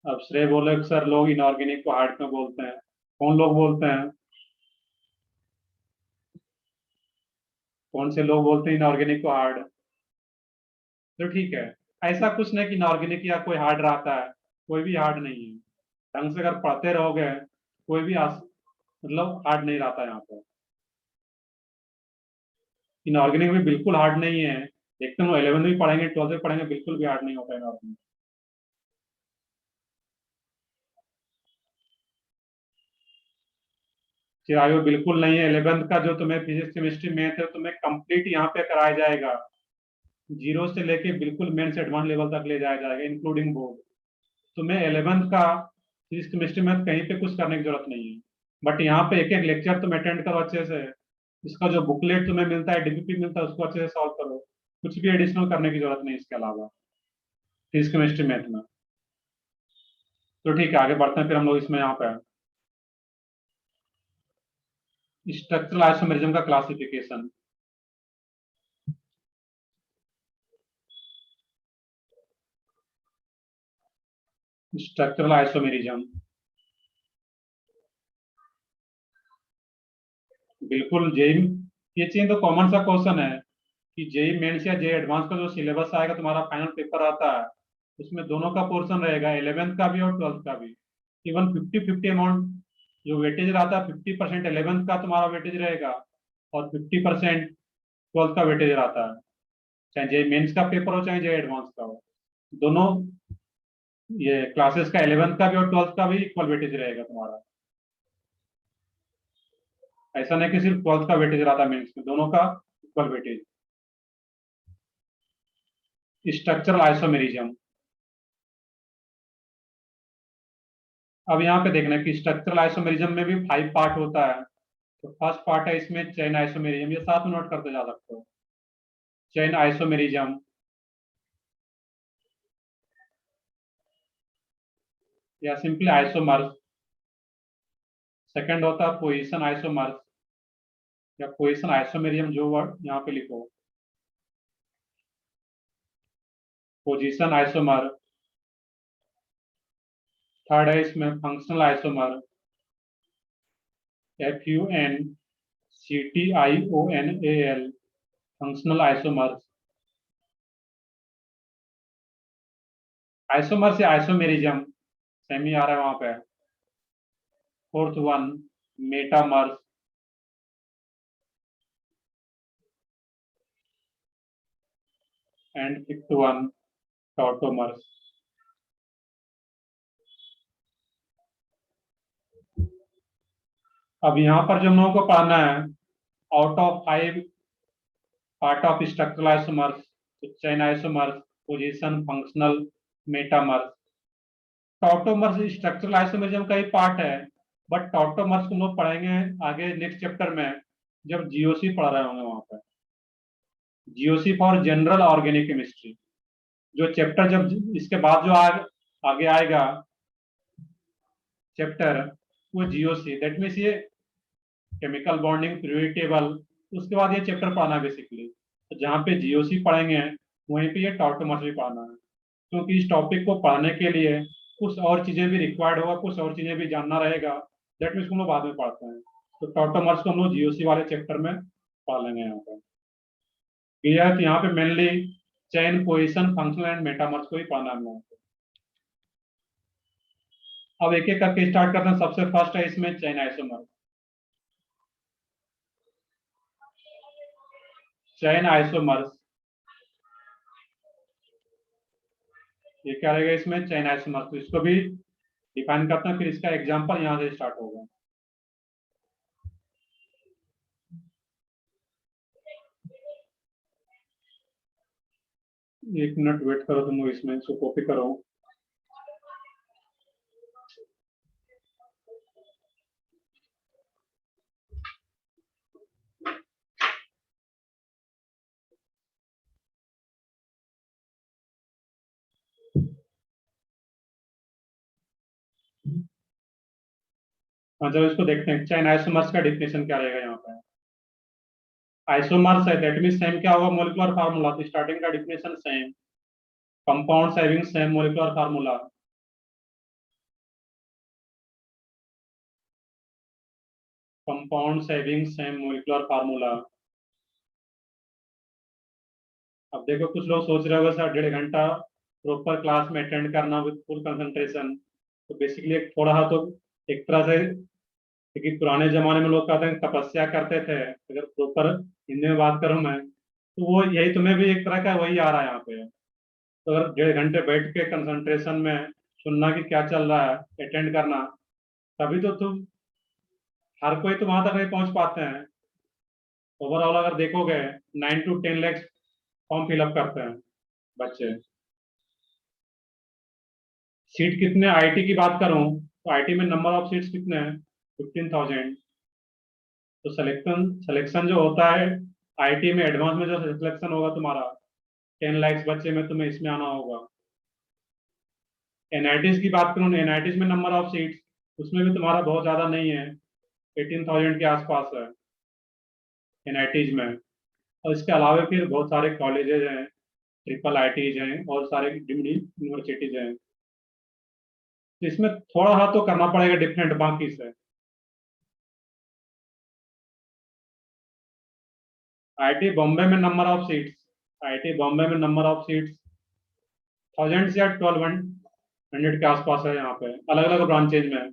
अब श्रेय बोले सर लोग इनऑर्गेनिक को हार्ड में बोलते हैं, कौन लोग बोलते हैं, कौन से लोग बोलते हैं इनऑर्गेनिक को हार्ड? तो ठीक है, ऐसा कुछ नहीं कि इनऑर्गेनिक या कोई हार्ड रहता है, कोई भी हार्ड नहीं है। ढंग से अगर पढ़ते रहोगे कोई भी मतलब हार्ड नहीं रहता यहाँ पर। इनऑर्गेनिक भी बिल्कुल हार्ड नहीं है, देखते हैं 11th भी पढ़ेंगे 12th भी पढ़ेंगे, बिल्कुल भी हार्ड नहीं होता इनऑर्गेनिक। चिरायु बिल्कुल नहीं है, 11th का जो तुम्हें फिजिक्स केमिस्ट्री मैथ है तुम्हें कंप्लीट यहाँ पे कराया जाएगा, जीरो से लेके बिल्कुल मेन से एडवांस लेवल तक ले जाया जाएगा इंक्लूडिंग बोर्ड। तुम्हें 11th का फिजिक्स केमिस्ट्री मैथ कहीं पे कुछ करने की जरूरत नहीं है, बट यहाँ पे एक एक लेक्चर तुम अटेंड करो अच्छे से, इसका जो बुकलेट तुम्हें मिलता है डीपीपी मिलता है उसको अच्छे से सॉल्व करो, कुछ भी एडिशनल करने की जरूरत नहीं इसके अलावा फिजिक्स केमिस्ट्री मैथ में। तो ठीक है, आगे बढ़ते हैं फिर हम लोग इसमें यहाँ पे स्ट्रक्चरल आइसोमेरिज्म का क्लासिफिकेशन। स्ट्रक्चरल आइसोमेरिज्म बिल्कुल जेई ये चीज तो कॉमन सा क्वेश्चन है कि जेई मेंस या जेई एडवांस का जो सिलेबस आएगा तुम्हारा फाइनल पेपर आता है, उसमें दोनों का पोर्शन रहेगा, 11th का भी और 12th का भी। इवन 50-50 अमाउंट जो वेटेज रहता है, 50% 11th का तुम्हारा वेटेज रहेगा और 50% 12th का वेटेज रहता है, चाहे जेई मेंस का पेपर हो चाहे जेई एडवांस का हो। दोनों ये क्लासेस का 11th का भी और 12th का भी इक्वल वेटेज रहेगा तुम्हारा। ऐसा नहीं कि सिर्फ 12th का वेटेज रहता है मेंस में, दोनों का इक्वल वेटेज। स्ट्रक्चरल आइसोमेरिज्म, अब यहाँ पे देखना है कि स्ट्रक्चरल आइसोमेरिज्म में भी 5 पार्ट होता है। तो फर्स्ट पार्ट है इसमें चेन आइसोमेरिज्म, ये साथ में नोट करते जा सकते हो। चेन आइसोमेरिज्म या सिंपली आइसोमर्स। सेकंड होता है पोजीशन आइसोमर्स या पोजीशन आइसोमेरिज्म, जो वर्ड यहाँ पे लिखो, पोजीशन आइसोमर। थर्ड है इसमें functional isomer, FUNCTIONAL, functional isomers. Isomer से आइसोमेरिज्म सेम ही आ रहा है वहां पे। Fourth one metamers, and fifth one tautomers. अब यहाँ पर जो हम लोगों को पढ़ना है, out of 5 part of structural isomers, chain isomers, position, functional, metamers. Tautomers structural isomerism का ही पार्ट है, बट टॉटोमर्स को हम लोग पढ़ेंगे आगे नेक्स्ट चैप्टर में, जब जीओसी पढ़ रहे होंगे वहां पर। GOC for general organic chemistry, जो चैप्टर जब इसके बाद जो आगे आएगा चैप्टर, वो जीओसी, दैट मीन्स ये केमिकल बॉन्डिंग, पीरियोडिक टेबल, उसके बाद ये चैप्टर पढ़ना है बेसिकली। तो जहाँ पे जीओसी पढ़ेंगे वहीं पे ये टॉटोमर्स भी पढ़ना है, क्योंकि इस टॉपिक को पढ़ने के लिए कुछ और चीजें भी रिक्वायर्ड होगा, कुछ और चीजें भी जानना रहेगा, दैट मीन्स हम लोग बाद में पढ़ते हैं। तो टॉटोमर्स को हम लोग जीओसी वाले चैप्टर में पढ़ लेंगे यहाँ पे। क्लियर? यहाँ पे mainly chain, position, functional and metamers को ही पढ़ना है हम लोगों को। अब एक एक करके स्टार्ट करते हैं। सबसे फर्स्ट है इसमें चेन आइसोमर। चेन आइसोमर्स, ये क्या रहेगा इसमें? Chain isomers. तो इसको भी डिफाइन करते हैं, फिर इसका एग्जांपल यहाँ से स्टार्ट होगा। एक मिनट वेट करो तुम लोग, इसमें इसको कॉपी करो। जब इसको देखते हैं चेन आइसोमर्स का डिफिनेशन क्या रहेगा यहाँ पे। आइसोमर्स है, दैट मींस सेम क्या होगा? Molecular formula. तो स्टार्टिंग का definition same, compounds having same molecular formula. Compounds having same molecular formula. अब देखो कुछ लोग सोच रहे होंगे सर 1.5 घंटा प्रॉपर क्लास में अटेंड करना विद फुल कंसंट्रेशन, तो बेसिकली थोड़ा सा तो एक तरह से, क्योंकि पुराने जमाने में लोग कहते हैं तपस्या करते थे, अगर प्रॉपर हिंदी में बात करूं मैं, तो वो यही तुम्हें भी एक तरह का वही आ रहा है यहाँ पे। तो अगर 1.5 घंटे बैठ के कंसंट्रेशन में सुनना कि क्या चल रहा है, अटेंड करना, तभी तो तुम, हर कोई तो वहां तक नहीं पहुंच पाते हैं। ओवरऑल अगर देखोगे 9 to 10 लाख फॉर्म फिलअप करते हैं बच्चे। सीट कितने आईटी की बात करूं तो आईटी में नंबर ऑफ सीट्स कितने हैं? 15,000। तो सिलेक्शन जो होता है आईटी में, एडवांस में जो सिलेक्शन होगा तुम्हारा 10 लाख बच्चे में, तुम्हें इसमें आना होगा। एनआईटीज की बात करूं, एनआईटीज में नंबर ऑफ सीट्स, उसमें भी तुम्हारा बहुत ज्यादा नहीं है, 18,000 के आसपास है एनआईटीज में। और इसके अलावा फिर बहुत सारे कॉलेजेज हैं, ट्रिपल आईटीज हैं और सारे डीम्ड यूनिवर्सिटीज हैं। तो इसमें थोड़ा सा तो करना पड़ेगा डिफरेंट बाकी से। आईआईटी बॉम्बे में number of seats, IIT Bombay में नंबर ऑफ सीट्स 1000 या 1200 के आसपास है। यहाँ पे अलग अलग ब्रांचेज में,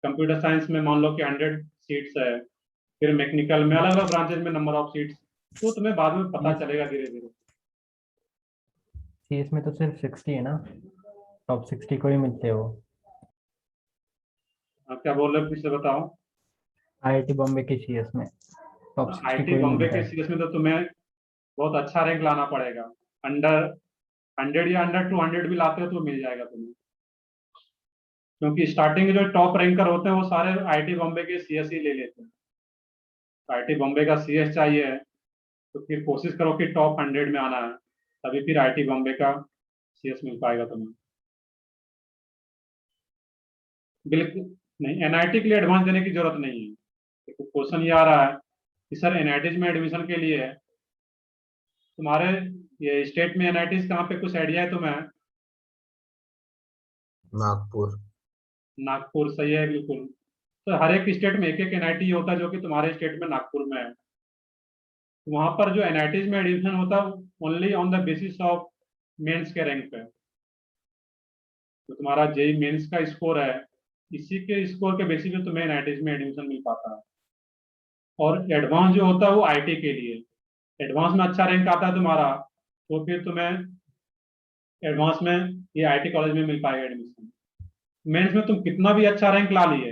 कंप्यूटर साइंस में मान लो कि 100 सीट्स है, फिर मैकेनिकल में अलग अलग ब्रांचेज में नंबर ऑफ सीट्स, तो तुम्हें बाद में पता चलेगा धीरे धीरे। सीएस में तो सिर्फ 60 है ना, टॉप 60 को ही मिलते हैं वो। आप क्या बोल रहे हो, फिर से बताओ। आईआईटी बॉम्बे के सीएस में टॉप 60 को आईआईटी ही बॉम्बे मिलता के है। सीएस में तो तुम्हें बहुत अच्छा रैंक लाना पड़ेगा, अंडर 100 या अंडर 200 भी लाते हो तो मिल जाएगा तुम्हें, क्योंकि स्टार्टिंग जो टॉप रैंकर होते हैं वो सारे आईआईटी बॉम्बे के सीएस ही ले लेते हैं। आईआईटी बॉम्बे का सीएस चाहिए तो फिर कोशिश करो कि टॉप 100 में आना है, तभी फिर आईआईटी बॉम्बे का सीएस मिल पाएगा तुम्हें। बिल्कुल नहीं, एनआईटी के लिए एडवांस देने की जरूरत नहीं है। देखो क्वेश्चन ये आ रहा है कि सर एनआईटीज में एडमिशन के लिए तुम्हारे ये स्टेट में एनआईटीज कहाँ पे, कुछ आइडिया है तुम्हें? नागपुर। नागपुर सही है बिल्कुल। तो हर एक स्टेट में एक एक एनआईटी होता है, जो कि तुम्हारे स्टेट में नागपुर में है। वहां पर जो एनआईटीज में एडमिशन होता है only on the basis of mains के रैंक पे। तो तुम्हारा जेई मेंस का स्कोर है, इसी के स्कोर के बेसिस पे तुम्हें एनआईटीज में एडमिशन मिल पाता है। और एडवांस जो होता है वो आईटी के लिए, एडवांस में अच्छा रैंक आता है तुम्हारा तो फिर तुम्हें एडवांस में ये आईटी कॉलेज में मिल पाएगा एडमिशन। मेंस में तुम कितना भी अच्छा रैंक ला लिए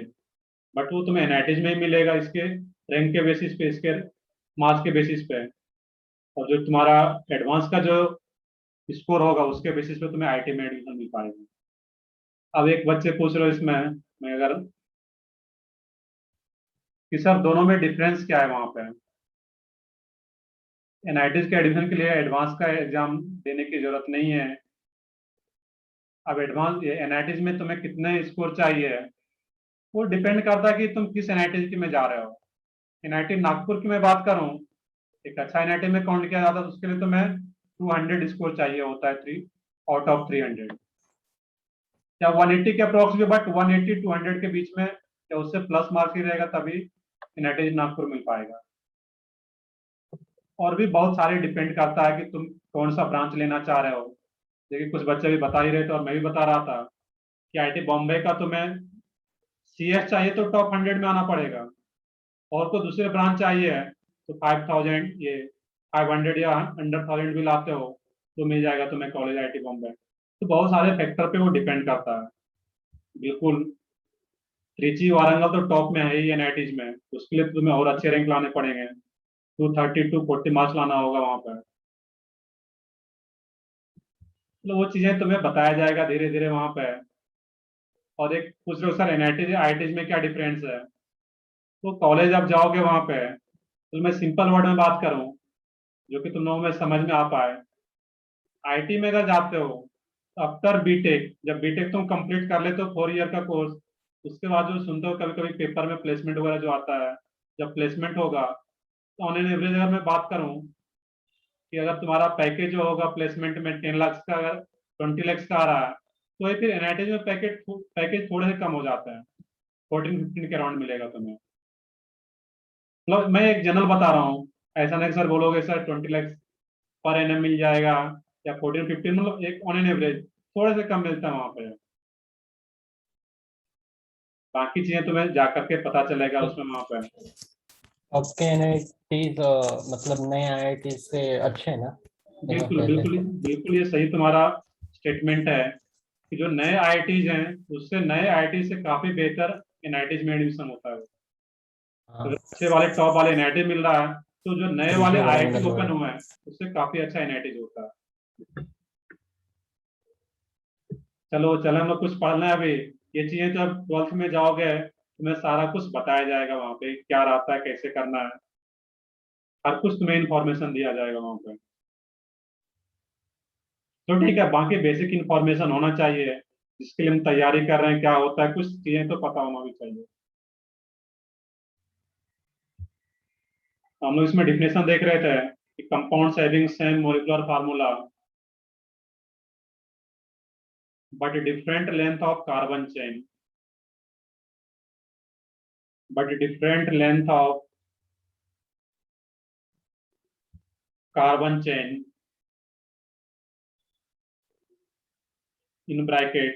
बट वो तुम्हें एनआईटीज में ही मिलेगा, इसके रैंक के बेसिस पे, इसके मार्क्स के बेसिस पे। और जो तुम्हारा एडवांस का जो स्कोर होगा उसके बेसिस पे तुम्हें आईटी में एडमिशन मिल पाएगा। अब एक बच्चे पूछ रहे हो इसमें, मैं अगर कि सर दोनों में डिफरेंस क्या है, वहां पे एनआईटीज के एडमिशन के लिए एडवांस का एग्जाम देने की जरूरत नहीं है। अब एडवांस एनआईटीज में तुम्हें कितने स्कोर चाहिए वो डिपेंड करता है कि तुम किस एनआईटी में जा रहे हो। एनआईटी नागपुर की मैं बात करूं, एक अच्छा एनआईटी में काउंट किया जाता है तो उसके लिए तुम्हें 200 स्कोर चाहिए होता है, 3 आउट ऑफ 300 या 180 के अप्रोक्स भी, बट 180 200 के बीच में या उससे प्लस मार्क्स ही रहेगा तभी एनआईटी नागपुर मिल पाएगा। और भी बहुत सारे डिपेंड करता है कि तुम कौन सा ब्रांच लेना चाह रहे हो। देखिए कुछ बच्चे भी बता ही रहे थे और मैं भी बता रहा था कि आईआईटी बॉम्बे का तुम्हें सीएस चाहिए तो टॉप 100 में आना पड़ेगा, और कोई दूसरे ब्रांच चाहिए तो 5000 ये 500 या अंडर 1000 भी लाते हो तो मिल जाएगा तुम्हें कॉलेज आईआईटी बॉम्बे। तो बहुत सारे फैक्टर पे वो डिपेंड करता है। बिल्कुल त्रिची वारंगल तो टॉप में है ही एनआईटीज में, उसके लिए तुम्हें और अच्छे रैंक लाने पड़ेंगे, 230 240 मार्क्स लाना होगा वहां पर। तो वो चीजें तुम्हें बताया जाएगा धीरे धीरे वहां पे। और एक पूछ रहे हो सर एनआईटी आईआईटीज में क्या डिफरेंस है, तो कॉलेज आप जाओगे वहां पे, तो मैं सिंपल वर्ड में बात करूं जो कि तुम लोगों में समझ में आ पाए। आईटी में अगर जाते हो आफ्टर बीटेक, जब बीटेक तुम कंप्लीट कर लेते हो 4 ईयर का कोर्स, उसके बाद जो सुनते हो कभी कभी पेपर में प्लेसमेंट वगैरह जो आता है, जब प्लेसमेंट होगा तो ऑन एन एवरेज अगर मैं बात करूं कि अगर तुम्हारा पैकेज जो होगा प्लेसमेंट में 10 लाख का, अगर 20 लाख का आ रहा है तो ये फिर एनआईटी में पैकेज थोड़े से कम हो जाते हैं, 14-15 के अराउंड मिलेगा तुम्हें। मतलब मैं एक जनरल बता रहा हूँ, ऐसा नहीं सर बोलोगे सर 20 लाख पर एनएम मिल जाएगा या 14-15, मतलब एक ऑन एन एवरेज थोड़े से कम मिलता है वहां पे। बाकी चीजें तुम्हें जा करके पता चलेगा उसमें वहां पे। आपके एनआईटीज मतलब नए आईआईटी से अच्छे हैं ना? बिल्कुल पहले बिल्कुल बिल्कुल ये सही तुम्हारा स्टेटमेंट है कि जो नए आईआईटीज हैं उससे नए आईआईटी से काफी बेहतर एनआईटीज में एडमिशन होता है। तो अच्छे वाले टॉप वाले एनआईटी मिल रहा है तो जो नए वाले आईआईटी ओपन हुए हैं उससे काफी अच्छा एनआईटी होता है। चलो चलो हम लोग कुछ पढ़ना है अभी। ये चीजें जब 12th में जाओगे तुम्हें सारा कुछ बताया जाएगा वहां पे, क्या रहता है कैसे करना है, हर कुछ तुम्हें इन्फॉर्मेशन दिया जाएगा वहां पे। तो ठीक है, बाकी बेसिक इन्फॉर्मेशन होना चाहिए जिसके लिए हम तैयारी कर रहे हैं, क्या होता है कुछ चीजें तो पता होना भी चाहिए। हम लोग इसमें डिफिनेशन देख रहे थे कि compounds having same molecular formula but different length of carbon chain, but different length of carbon chain in bracket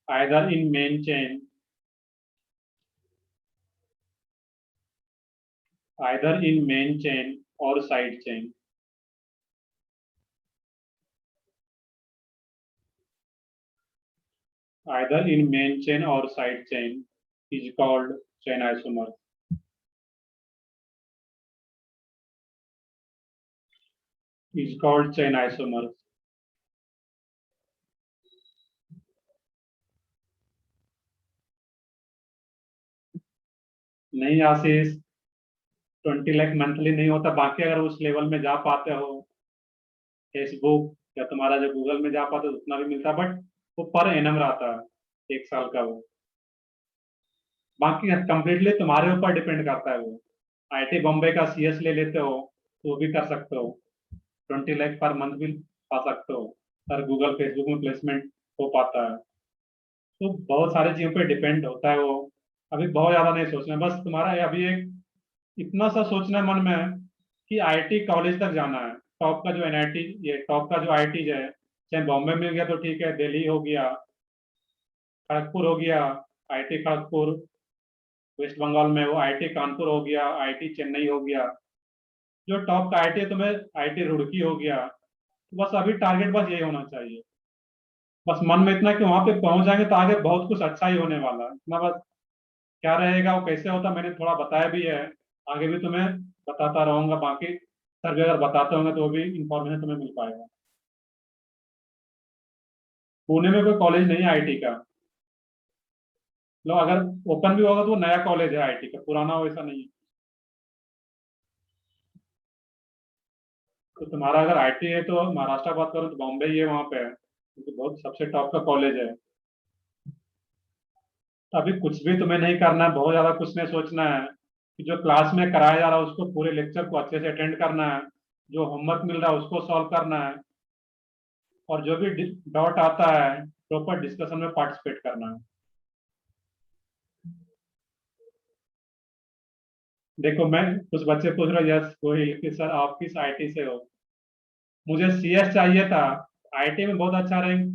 either in main chain or side chain. Either in main chain or side chain is called chain isomer. Is called chain isomer. नहीं आशीष 20 लाख मंथली नहीं होता, बाकी अगर उस लेवल में जा पाते हो फेसबुक या तुम्हारा जो गूगल में जा पाते हो उतना भी मिलता, बट वो पर एनम रहता है 1 साल का। वो बाकी कंप्लीटली तुम्हारे ऊपर डिपेंड करता है। वो आईटी बॉम्बे का सीएस ले लेते हो तो भी कर सकते हो, 20 लाख पर मंथ भी पा सकते हो, और गूगल फेसबुक में प्लेसमेंट हो पाता है। तो बहुत सारी चीजों पे डिपेंड होता है। वो अभी बहुत ज्यादा नहीं सोचना है, बस तुम्हारा अभी एक इतना सा सोचना है मन में कि आईटी कॉलेज तक जाना है। टॉप का जो एनआईटी, ये टॉप का जो आईटी है, चाहे बॉम्बे मिल गया तो ठीक है, दिल्ली हो गया, खड़गपुर हो गया, आईटी खड़गपुर वेस्ट बंगाल में, वो आईटी कानपुर हो गया, आईटी चेन्नई हो गया, जो टॉप का आईटी है, तुम्हें आईटी रुड़की हो गया। तो बस अभी टारगेट बस यही होना चाहिए, बस मन में इतना कि वहां पे पहुंच जाएंगे तो आगे बहुत कुछ अच्छा ही होने वाला है। इतना बस क्या रहेगा वो कैसे होता मैंने थोड़ा बताया भी है, आगे भी तुम्हें बताता रहूंगा। बाकी सर भी अगर बताते होंगे तो वो भी इंफॉर्मेशन तुम्हें मिल पाएगा। पुणे में कोई कॉलेज नहीं है आईटी का, लो अगर ओपन भी होगा तो वो नया कॉलेज है आईटी का, पुराना वैसा नहीं है। तो तुम्हारा अगर आईटी है तो महाराष्ट्र बात करो तो बॉम्बे ही है, वहां पे है, तो बहुत सबसे टॉप का कॉलेज है। तो अभी कुछ भी तुम्हें नहीं करना है, बहुत ज्यादा कुछ नहीं सोचना है कि जो क्लास में कराया जा रहा है उसको पूरे लेक्चर को अच्छे से अटेंड करना है, जो होमवर्क मिल रहा है उसको सॉल्व करना है, और जो भी डाउट आता है प्रॉपर डिस्कशन में पार्टिसिपेट करना है। देखो मैं कुछ बच्चे पूछ रहे यस गोहिल कि सर आप किस आईटी से हो, मुझे सीएस चाहिए था, आईटी में बहुत अच्छा रैंक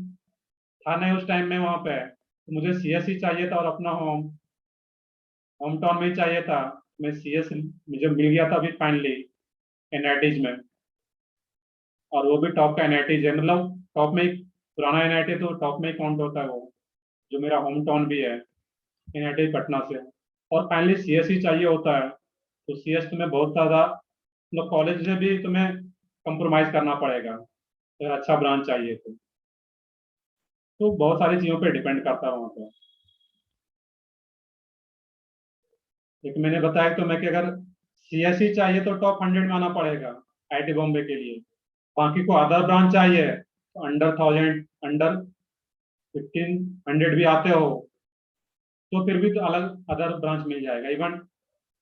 था नहीं उस टाइम में वहां पे, तो मुझे सीएस ही चाहिए था और अपना होम टाउन में ही चाहिए था। मैं सीएस मुझे मिल गया था अभी फाइनली एनआईटीज में, और वो भी टॉप का एनआईटीज है, मतलब टॉप में ही, पुराना एनआईटी तो टॉप में ही काउंट होता है वो, जो मेरा होम टाउन भी है एनआईटी पटना से। और फाइनली सीएस ही चाहिए होता है, तो सीएस तुम्हें बहुत ज़्यादा मतलब कॉलेज में भी तुम्हें कंप्रोमाइज करना पड़ेगा अगर अच्छा ब्रांच चाहिए तो बहुत सारी चीज़ों पे डिपेंड करता है वहाँ पे। एक मैंने बताया तो मैं कि अगर सीएस ही चाहिए तो टॉप 100 में आना पड़ेगा आईटी बॉम्बे के लिए, बाकी को अदर ब्रांच चाहिए तो अंडर 1000 अंडर 1500 भी आते हो तो फिर भी तो अलग अदर ब्रांच मिल जाएगा। इवन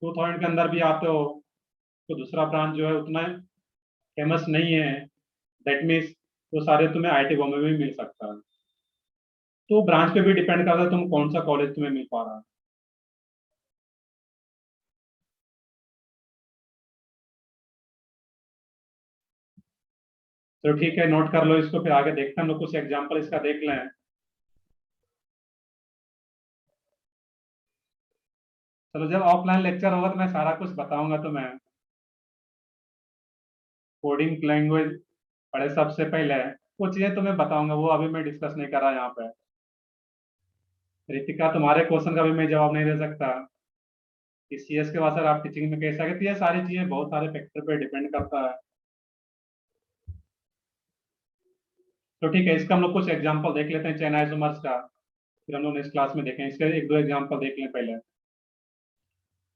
2000 के अंदर भी आते हो तो दूसरा ब्रांच जो है उतना फेमस नहीं है, दैट मीन्स वो सारे तुम्हें आईटी बॉम्बे में मिल सकता है। तो ब्रांच पे भी डिपेंड करता है तुम कौन सा कॉलेज तुम्हें मिल पा रहा है। तो ठीक है, नोट कर लो इसको, फिर आगे देखते हैं हम लोग, कुछ एग्जांपल इसका देख लें। चलो जब ऑफलाइन लेक्चर होगा तो मैं सारा कुछ बताऊंगा। तो मैं कोडिंग लैंग्वेज पढ़े सबसे पहले वो चीजें तुम्हें बताऊंगा, वो अभी मैं डिस्कस नहीं कर रहा यहाँ पे। रितिका तुम्हारे क्वेश्चन का भी मैं जवाब नहीं दे सकता कि सीएस के बाद सर आप टीचिंग में कैसा करती है, सारी चीजें बहुत सारे फैक्टर पे डिपेंड करता है। तो ठीक है, इसका हम लोग कुछ एग्जांपल देख लेते हैं चेन आइसोमर्स का, फिर हम लोग नेक्स्ट क्लास में देखें इसके 1-2 एग्जांपल देख लें पहले।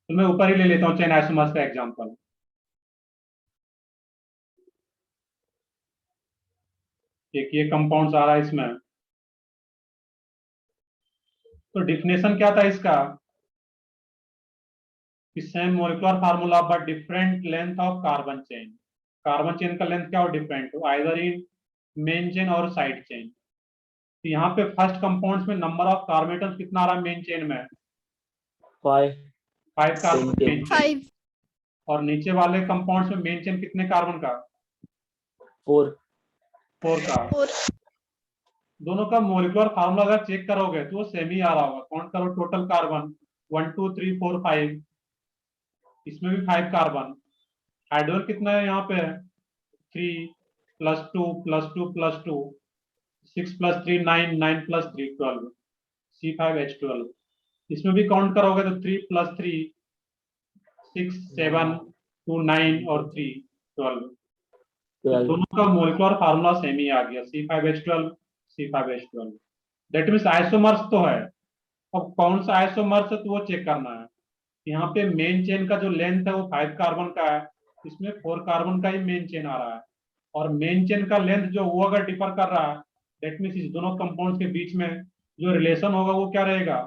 तो मैं ऊपर ही ले लेता हूँ चेन आइसोमर्स का एग्जांपल। एक ये कंपाउंड्स आ रहा है इसमें, तो डिफिनेशन क्या था इसका कि same molecular formula but different length of carbon chain. Carbon chain का लेंथ क्या हो डिफरेंट हो, आइदर इन मेन चेन और साइड चेन। तो यहाँ पे फर्स्ट कंपाउंड्स में नंबर ऑफ कार्बन एटम्स कितना आ रहा है मेन चेन में, 5 5 कार्बन मेन चेन, 5 और नीचे वाले कंपाउंड्स में मेन चेन कितने कार्बन का 4 4 का, और दोनों का मोलिकुलर फार्मूला अगर चेक करोगे तो वो सेम ही आ रहा होगा। काउंट करो टोटल कार्बन 1 2 3 4 5, इसमें भी 5 कार्बन। हाइड्रोजन कितना है यहाँ पे? 3 + 2 + 2 + 2, 6 + 3 9, 9 + 3 12, C5H12। इसमें भी काउंट करोगे तो 3 + 3 6 7 2 9 और 3 12। तो 12 दोनों का मोलिकुलर फार्मूला सेम ही आ गया, C5H12 C5H12। That means isomers तो है। अब कौन सा आइसोमर्स है तो वो चेक करना है। यहाँ पे मेन चेन का जो लेंथ है वो 5 कार्बन का है, इसमें 4 कार्बन का ही मेन चेन आ रहा है। और मेन चेन का लेंथ जो वो अगर डिफर कर रहा है, दैट मीन्स इस दोनों कंपाउंड्स के बीच में जो रिलेशन होगा वो क्या रहेगा?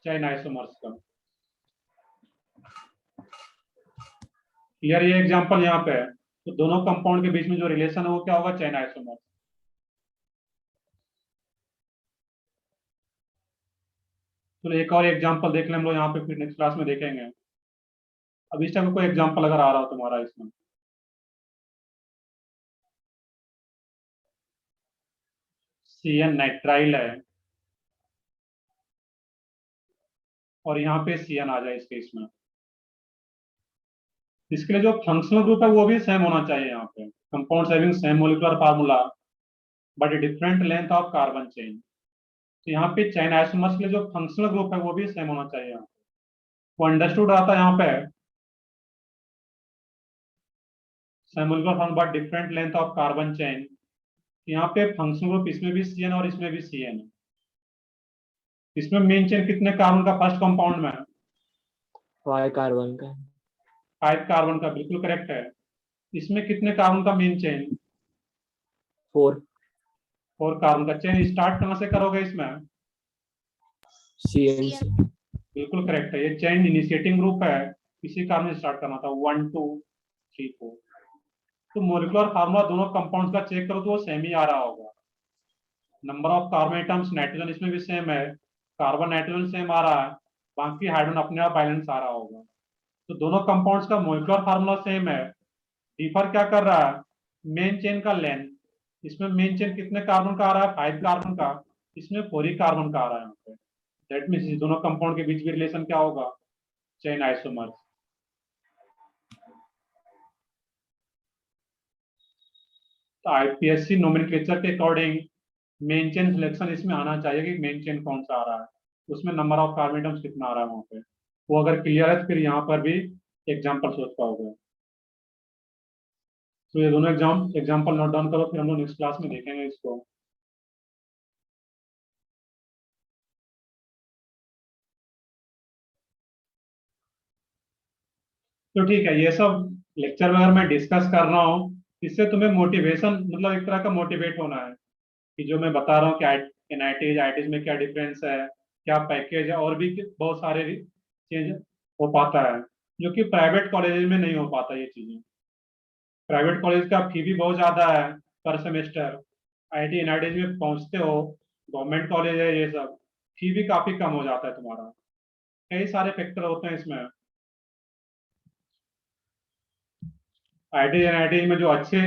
चेन आइसोमर्स का। क्लियर? ये एग्जांपल यहाँ पे है, तो दोनों कंपाउंड के बीच में जो रिलेशन है वो क्या होगा? Chain isomers. तो एक और एग्जांपल देख लें हम लोग यहाँ पे, फिर नेक्स्ट क्लास में देखेंगे। अब इस टाइप का कोई एग्जांपल अगर आ रहा हो तुम्हारा इसमें। CN नाइट्राइल है और यहाँ पे CN आ जाए इस केस में। इसके लिए जो फंक्शनल ग्रुप है वो भी सेम होना चाहिए। यहाँ पे compounds having same molecular formula but different length of carbon chain. तो यहाँ पे चेन आइसोमर्स के लिए जो फंक्शनल ग्रुप है वो भी सेम होना चाहिए। यहाँ पे वो अंडरस्टूड आता है यहाँ पे same molecular formula but different length of carbon chain. यहाँ पे फंक्शनल ग्रुप इसमें भी CN और इसमें भी CN है। इसमें मेन चेन कितने कार्बन का फर्स्ट कंपाउंड में? 5 कार्बन का 5 कार्बन का, बिल्कुल करेक्ट है। इसमें कितने कार्बन का मेन चेन? 4 4 कार्बन का। चेन स्टार्ट कहाँ से करोगे इसमें? CN से बिल्कुल करेक्ट है। ये चेन इनिशिएटिंग ग्रुप है, इसी कारण से स्टार्ट करना था 1 2 3 4। तो मोलिकुलर फार्मूला दोनों कंपाउंड्स का चेक करो तो वो सेम ही आ रहा होगा। Number of carbon atoms, nitrogen इसमें भी सेम है, कार्बन नाइट्रोजन सेम आ रहा है, बाकी हाइड्रोजन अपने आप बैलेंस आ रहा होगा। तो दोनों कंपाउंड्स का मोलिकुलर फार्मूला सेम है, डिफर क्या कर रहा है? मेन चेन का लेंथ। इसमें मेन चेन कितने कार्बन का आ रहा है? 5 कार्बन का, इसमें 4 ही कार्बन का आ रहा है यहाँ पे। दैट मीन्स दोनों कंपाउंड के बीच भी रिलेशन क्या होगा? Chain isomers. तो IPSC नोमेनक्लेचर के अकॉर्डिंग मेन चेन सिलेक्शन इसमें आना चाहिए कि मेन चेन कौन सा आ रहा है, उसमें नंबर ऑफ कार्बन एटम्स कितना आ रहा है वहां पे। वो अगर क्लियर है तो फिर यहाँ पर भी एग्जाम्पल सोच पाओगे। तो ये दोनों एग्जाम्पल नोट डाउन करो, फिर हम लोग नेक्स्ट क्लास में देखेंगे इसको। तो ठीक है, ये सब लेक्चर में अगर मैं डिस्कस कर रहा हूँ, इससे तुम्हें मोटिवेशन, मतलब एक तरह का मोटिवेट होना है कि जो मैं बता रहा हूँ कि NITs IITs में क्या डिफरेंस है, क्या पैकेज है, और भी बहुत सारे चीज हो पाता है जो कि प्राइवेट कॉलेज में नहीं हो पाता ये चीजें। प्राइवेट कॉलेज का फी भी बहुत ज्यादा है पर सेमेस्टर। IIT NITs में पहुंचते हो, गवर्नमेंट कॉलेज है, ये सब फी भी काफी कम हो जाता है तुम्हारा। कई सारे फैक्टर होते हैं इसमें। IIT NIT में जो अच्छे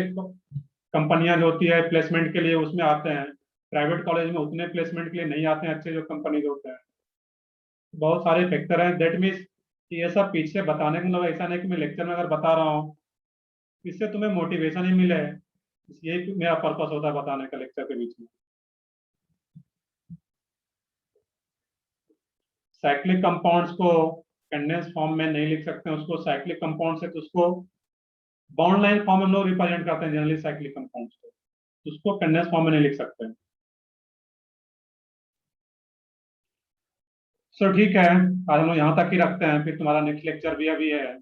कंपनियां जो होती है प्लेसमेंट के लिए उसमें आते हैं, प्राइवेट कॉलेज में उतने प्लेसमेंट के लिए नहीं आते हैं अच्छे जो कंपनी होते हैं। बहुत सारे फैक्टर हैं। दैट मीन्स ये सब पीछे बताने का मतलब ऐसा नहीं कि मैं लेक्चर में अगर बता रहा हूँ इससे तुम्हें मोटिवेशन ही मिले, यही मेरा पर्पस होता है बताने का लेक्चर के बीच में। साइक्लिक कंपाउंड्स को कंडेंस फॉर्म में नहीं लिख सकते हैं, उसको साइक्लिक कंपाउंड से तो उसको बाउंड लाइन फॉर्म में हम लोग रिप्रेजेंट करते हैं जनरली साइक्लिक कंपाउंड्स को, उसको कंडेंस फॉर्म में नहीं लिख सकते। सो ठीक है, आज हम लोग यहाँ तक ही रखते हैं, फिर तुम्हारा नेक्स्ट लेक्चर भी अभी है।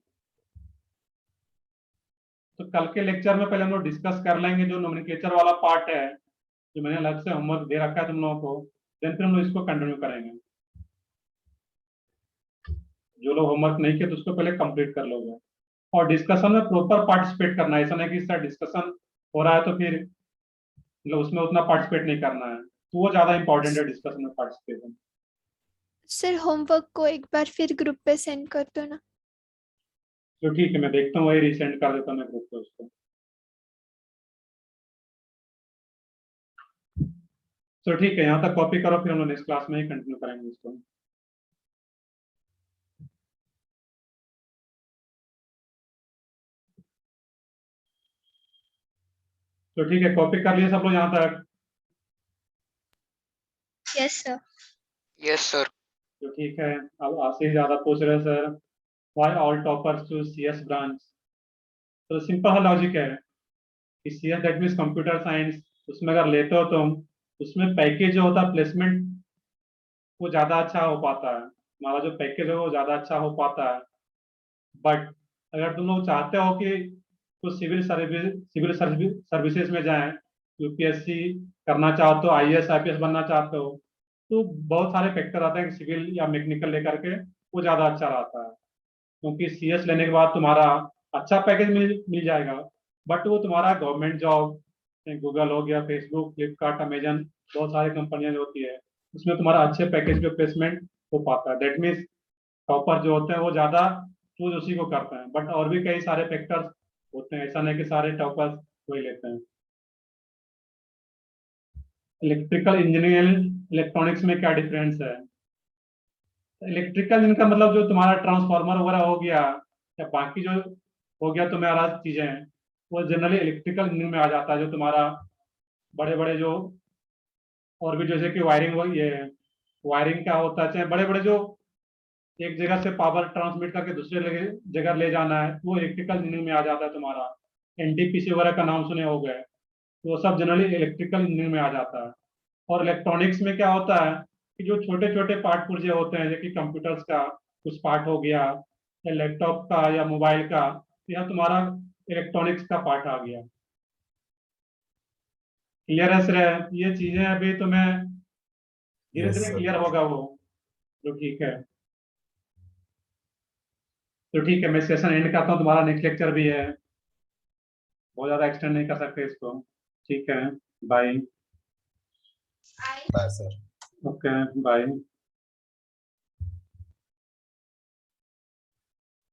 तो कल के लेक्चर में पहले हम लोग डिस्कस कर लेंगे जो नोमेनक्लेचर वाला पार्ट है, जो मैंने अलग से होमवर्क दे रखा है तुम लोगों को, देन फिर हम लोग इसको कंटिन्यू करेंगे। जो लोग होमवर्क नहीं किए तो उसको पहले कंप्लीट कर लोगे, और डिस्कशन में प्रॉपर पार्टिसिपेट करना है। ऐसा नहीं कि सर डिस्कशन हो रहा है तो फिर मतलब उसमें उतना पार्टिसिपेट नहीं करना है, तो वो ज्यादा इंपॉर्टेंट है डिस्कशन में पार्टिसिपेशन। सर होमवर्क को एक बार फिर ग्रुप पे सेंड कर दो ना। तो ठीक है, मैं देखता हूँ वही रिसेंड कर देता हूँ मैं ग्रुप पे उसको। तो ठीक है, यहाँ तक कॉपी करो, फिर हम लोग नेक्स्ट क्लास में ही कंटिन्यू करेंगे इसको। तो ठीक है, कॉपी कर लिए सब लोग यहाँ तक? Yes sir. Yes, sir. तो ठीक है, अब आशीष ज्यादा पूछ रहे हैं sir, why all toppers choose CS branch. तो सिंपल लॉजिक है कि CS that means computer science, उसमें अगर लेते हो तुम, उसमें पैकेज जो होता है प्लेसमेंट वो ज्यादा अच्छा हो पाता है, हमारा जो पैकेज है वो ज्यादा अच्छा हो पाता है। बट अगर तुम लोग चाहते हो कि कुछ सिविल सर्विसेज में जाएं, यूपीएससी करना चाहो तो, आईएएस आईपीएस बनना चाहते हो, तो बहुत सारे फैक्टर आते हैं कि सिविल या मैकेनिकल लेकर के वो ज्यादा अच्छा रहता है, क्योंकि सीएस लेने के बाद तुम्हारा अच्छा पैकेज मिल जाएगा, बट वो तुम्हारा गवर्नमेंट जॉब, गूगल हो गया, फेसबुक, फ्लिपकार्ट, अमेजन, बहुत सारी कंपनियां जो होती है उसमें तुम्हारा अच्छे पैकेज पे प्लेसमेंट हो पाता है। दैट मीन्स टॉपर जो होते हैं वो ज्यादा चूज उसी को करते हैं, बट और भी कई सारे फैक्टर्स होते हैं, ऐसा नहीं कि सारे टॉपर्स वही लेते हैं। इलेक्ट्रिकल इंजीनियरिंग इलेक्ट्रॉनिक्स में क्या डिफरेंस है? इलेक्ट्रिकल इनका मतलब जो तुम्हारा ट्रांसफार्मर वगैरह हो गया या बाकी जो हो गया तुम्हारा चीजें, वो जनरली इलेक्ट्रिकल इंजीनियरिंग में आ जाता है। जो तुम्हारा बड़े बड़े जो और भी जैसे कि वायरिंग, ये वायरिंग क्या होता है, चाहे बड़े बड़े जो एक जगह से पावर ट्रांसमिट करके दूसरे जगह ले जाना है, वो इलेक्ट्रिकल इंजीनियरिंग में आ जाता है। तुम्हारा एनटीपीसी वगैरह का नाम सुने हो गए, तो वो सब जनरली इलेक्ट्रिकल इंजीनियरिंग में आ जाता है। और इलेक्ट्रॉनिक्स में क्या होता है कि जो छोटे छोटे पार्ट पुर्जे होते हैं, जैसे कि कंप्यूटर्स का कुछ पार्ट हो गया या लैपटॉप का या मोबाइल का, यह तुम्हारा इलेक्ट्रॉनिक्स का पार्ट आ गया। क्लियर है सर? ये चीजें अभी तुम्हें धीरे Yes, धीरे sir. क्लियर होगा वो, तो ठीक है। तो ठीक है, मैं सेशन एंड करता हूँ, तुम्हारा नेक्स्ट लेक्चर भी है, बहुत ज्यादा एक्सटेंड नहीं कर सकते इसको। ठीक है, bye. Bye, sir. Okay, bye.